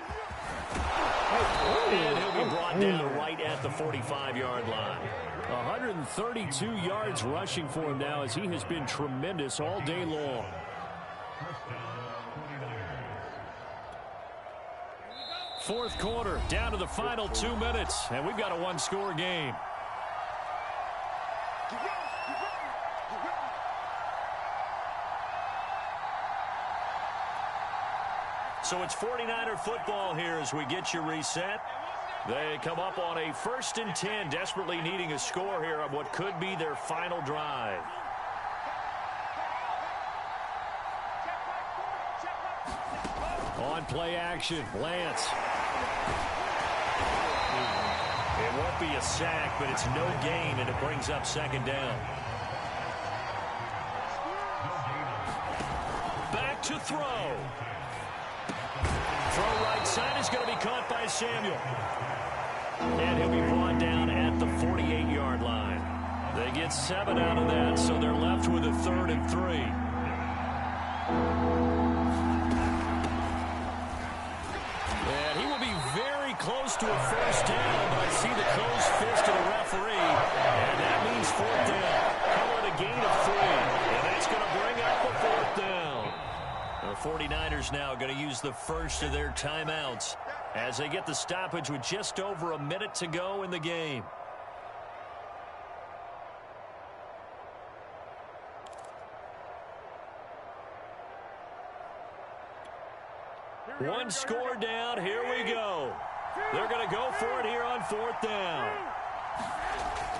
And he'll be brought down right at the 45-yard line. 132 yards rushing for him now as he has been tremendous all day long. Fourth quarter, down to the final 2 minutes, and we've got a one-score game. So it's 49er football here as we get you reset. They come up on a 1st and 10, desperately needing a score here on what could be their final drive. On play action, Lance. be a sack, but it's no gain, and it brings up second down. Back to throw. Throw right side is going to be caught by Samuel. And he'll be brought down at the 48-yard line. They get 7 out of that, so they're left with a 3rd and 3. And he will be very close to a first down, but I see the closed fist of the referee, and that means 4th down. Call it a gain of 3, and that's going to bring up a 4th down. The 49ers now going to use the first of their timeouts as they get the stoppage with just over a minute to go in the game. One score down. Here we go. They're going to go for it here on 4th down.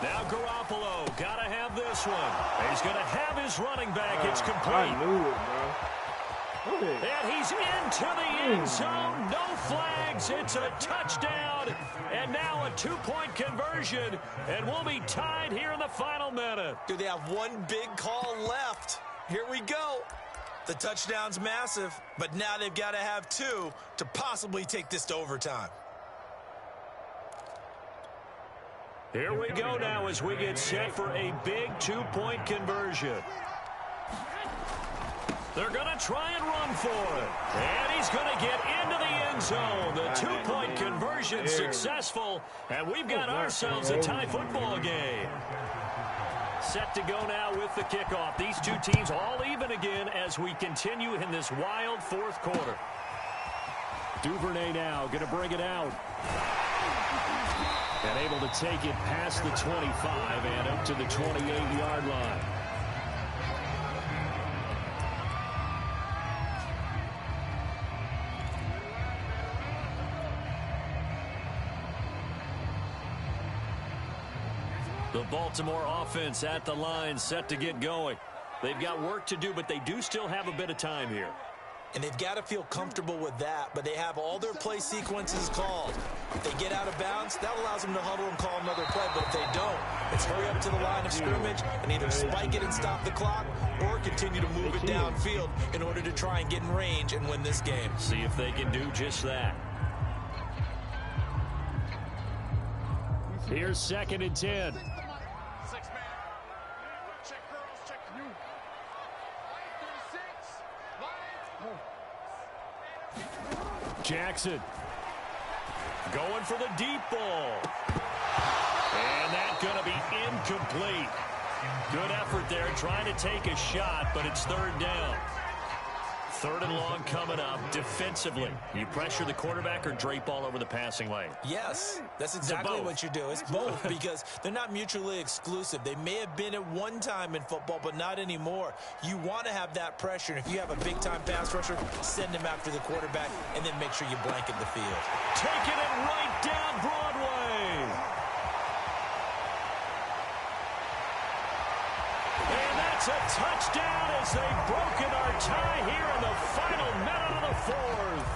Now Garoppolo got to have this one. He's going to have his running back. It's complete. I knew it, bro. And he's into the end zone. No flags. It's a touchdown. And now a 2-point conversion. And we'll be tied here in the final minute. Do they have one big call left? Here we go. The touchdown's massive, but now they've got to have 2 to possibly take this to overtime. Here we go now as we get set for a big 2-point conversion. They're going to try and run for it. And he's going to get into the end zone. The 2-point conversion successful. And we've got ourselves a tie football game. Set to go now with the kickoff. These two teams all even again as we continue in this wild 4th quarter. Duvernay now going to bring it out. And able to take it past the 25 and up to the 28-yard line. The Baltimore offense at the line, set to get going. They've got work to do, but they do still have a bit of time here. And they've got to feel comfortable with that, but they have all their play sequences called. If they get out of bounds, that allows them to huddle and call another play, but if they don't, it's hurry up to the line of scrimmage and either spike it and stop the clock or continue to move it downfield in order to try and get in range and win this game. See if they can do just that. Here's 2nd and 10. Jackson going for the deep ball. And that's going to be incomplete. Good effort there trying to take a shot, but it's 3rd down. 3rd and long coming up defensively. You pressure the quarterback or drape all over the passing lane? Yes, that's exactly what you do. It's both because they're not mutually exclusive. They may have been at one time in football, but not anymore. You want to have that pressure, and if you have a big-time pass rusher, send him after the quarterback, and then make sure you blanket the field. Taking it right down Broadway. And that's a touchdown as they've broken our tie here in the final minute of the 4th.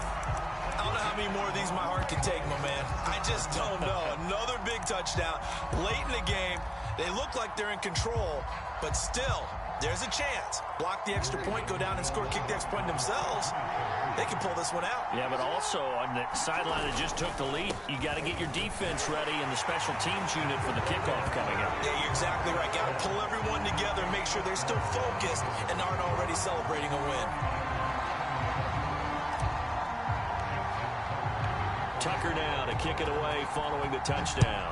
I don't know how many more of these my heart can take, my man. I just don't know. Another big touchdown late in the game. They look like they're in control, but still, there's a chance. Block the extra point, go down and score, kick the extra point themselves. They can pull this one out. Yeah, but also on the sideline that just took the lead, you got to get your defense ready and the special teams unit for the kickoff coming up. Yeah, you're exactly right. Got to pull everyone together and make sure they're still focused and aren't already celebrating a win. Tucker now to kick it away following the touchdown.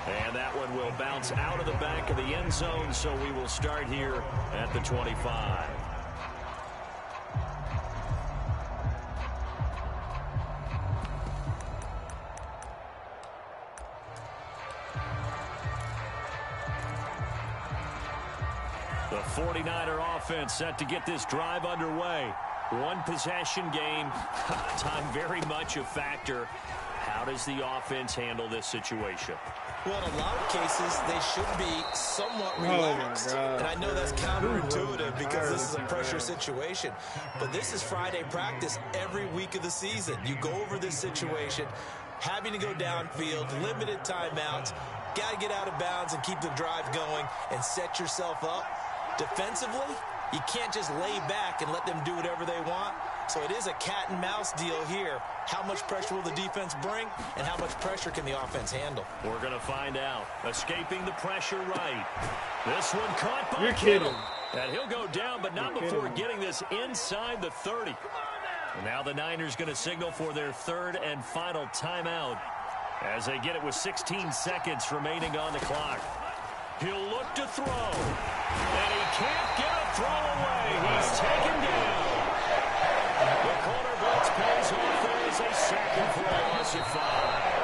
And that one will bounce out of the back of the end zone, so we will start here at the 25. The 49er offense set to get this drive underway. One possession game, time very much a factor. How does the offense handle this situation? Well, in a lot of cases, they should be somewhat relaxed. And I know that's counterintuitive because this is a pressure situation. But this is Friday practice every week of the season. You go over this situation, having to go downfield, limited timeouts, got to get out of bounds and keep the drive going and set yourself up. Defensively, you can't just lay back and let them do whatever they want. So it is a cat and mouse deal here. How much pressure will the defense bring, and how much pressure can the offense handle? We're going to find out. Escaping the pressure right. This one caught by You're kidding. And he'll go down, but not before getting this inside the 30. And now the Niners going to signal for their third and final timeout as they get it with 16 seconds remaining on the clock. He'll look to throw. And he can't get a throw away. He's taken down. The corner blitz pays off. There is a sack for a loss of 5.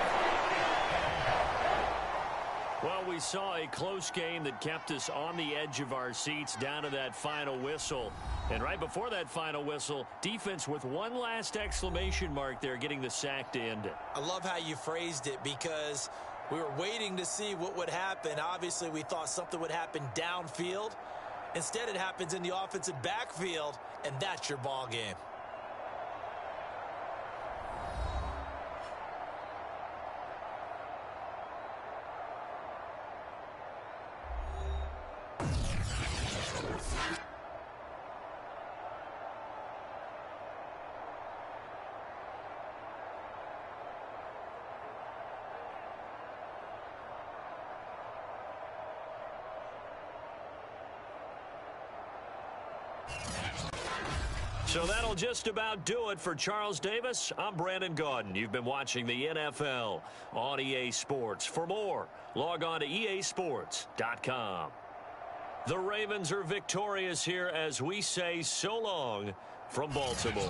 Well, we saw a close game that kept us on the edge of our seats down to that final whistle. And right before that final whistle, defense with one last exclamation mark there, getting the sack to end it. I love how you phrased it because we were waiting to see what would happen. Obviously, we thought something would happen downfield. Instead, it happens in the offensive backfield, and that's your ball game. So that'll just about do it for Charles Davis. I'm Brandon Gaudin. You've been watching the NFL on EA Sports. For more, log on to easports.com. The Ravens are victorious here as we say so long from Baltimore.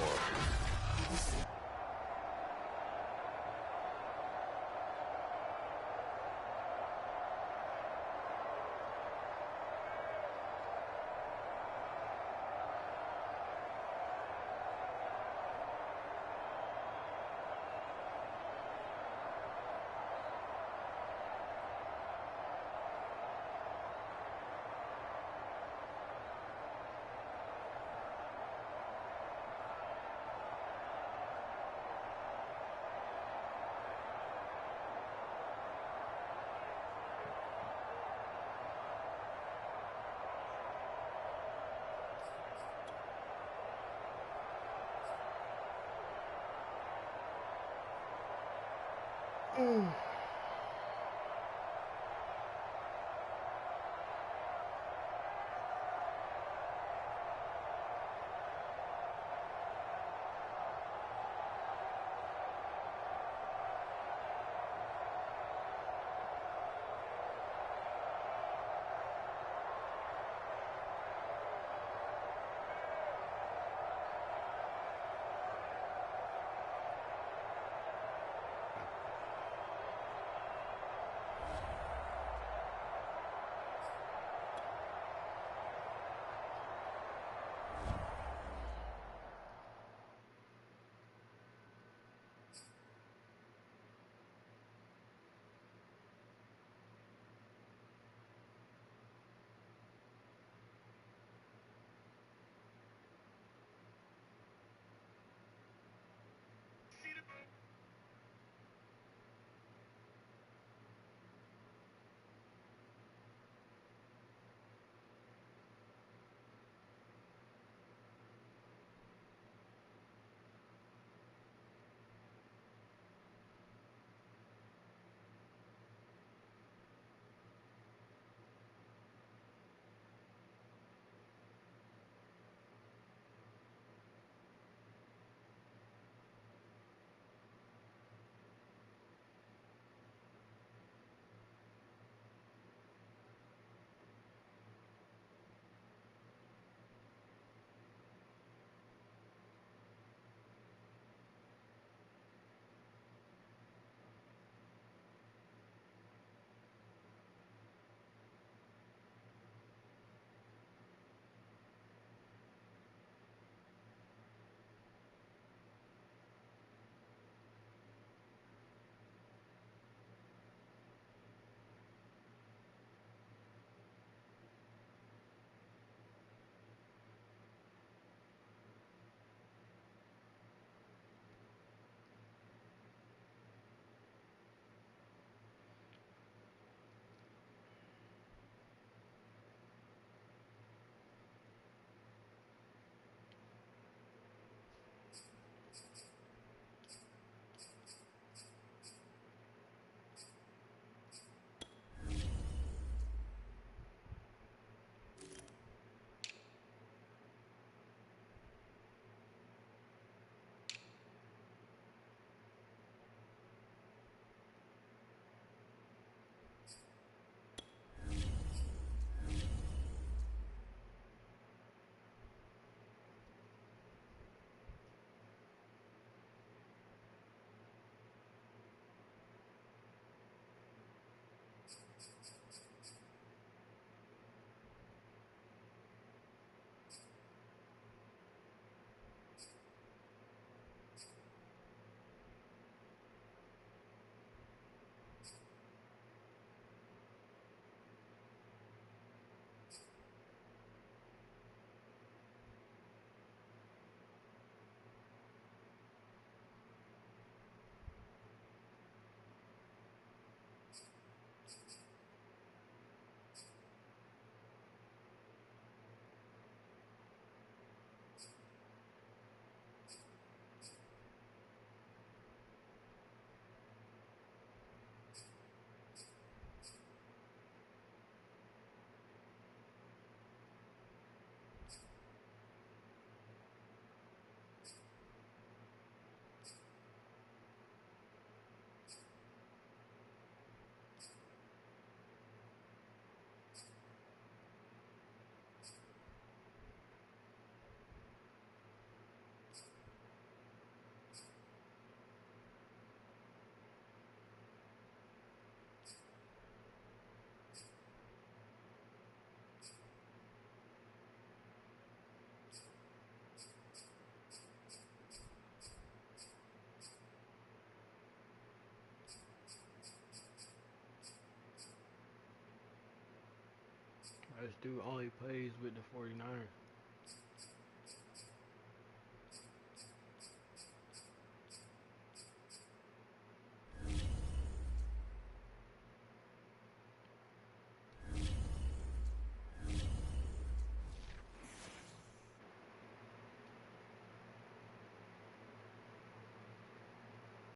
This dude only plays with the 49ers.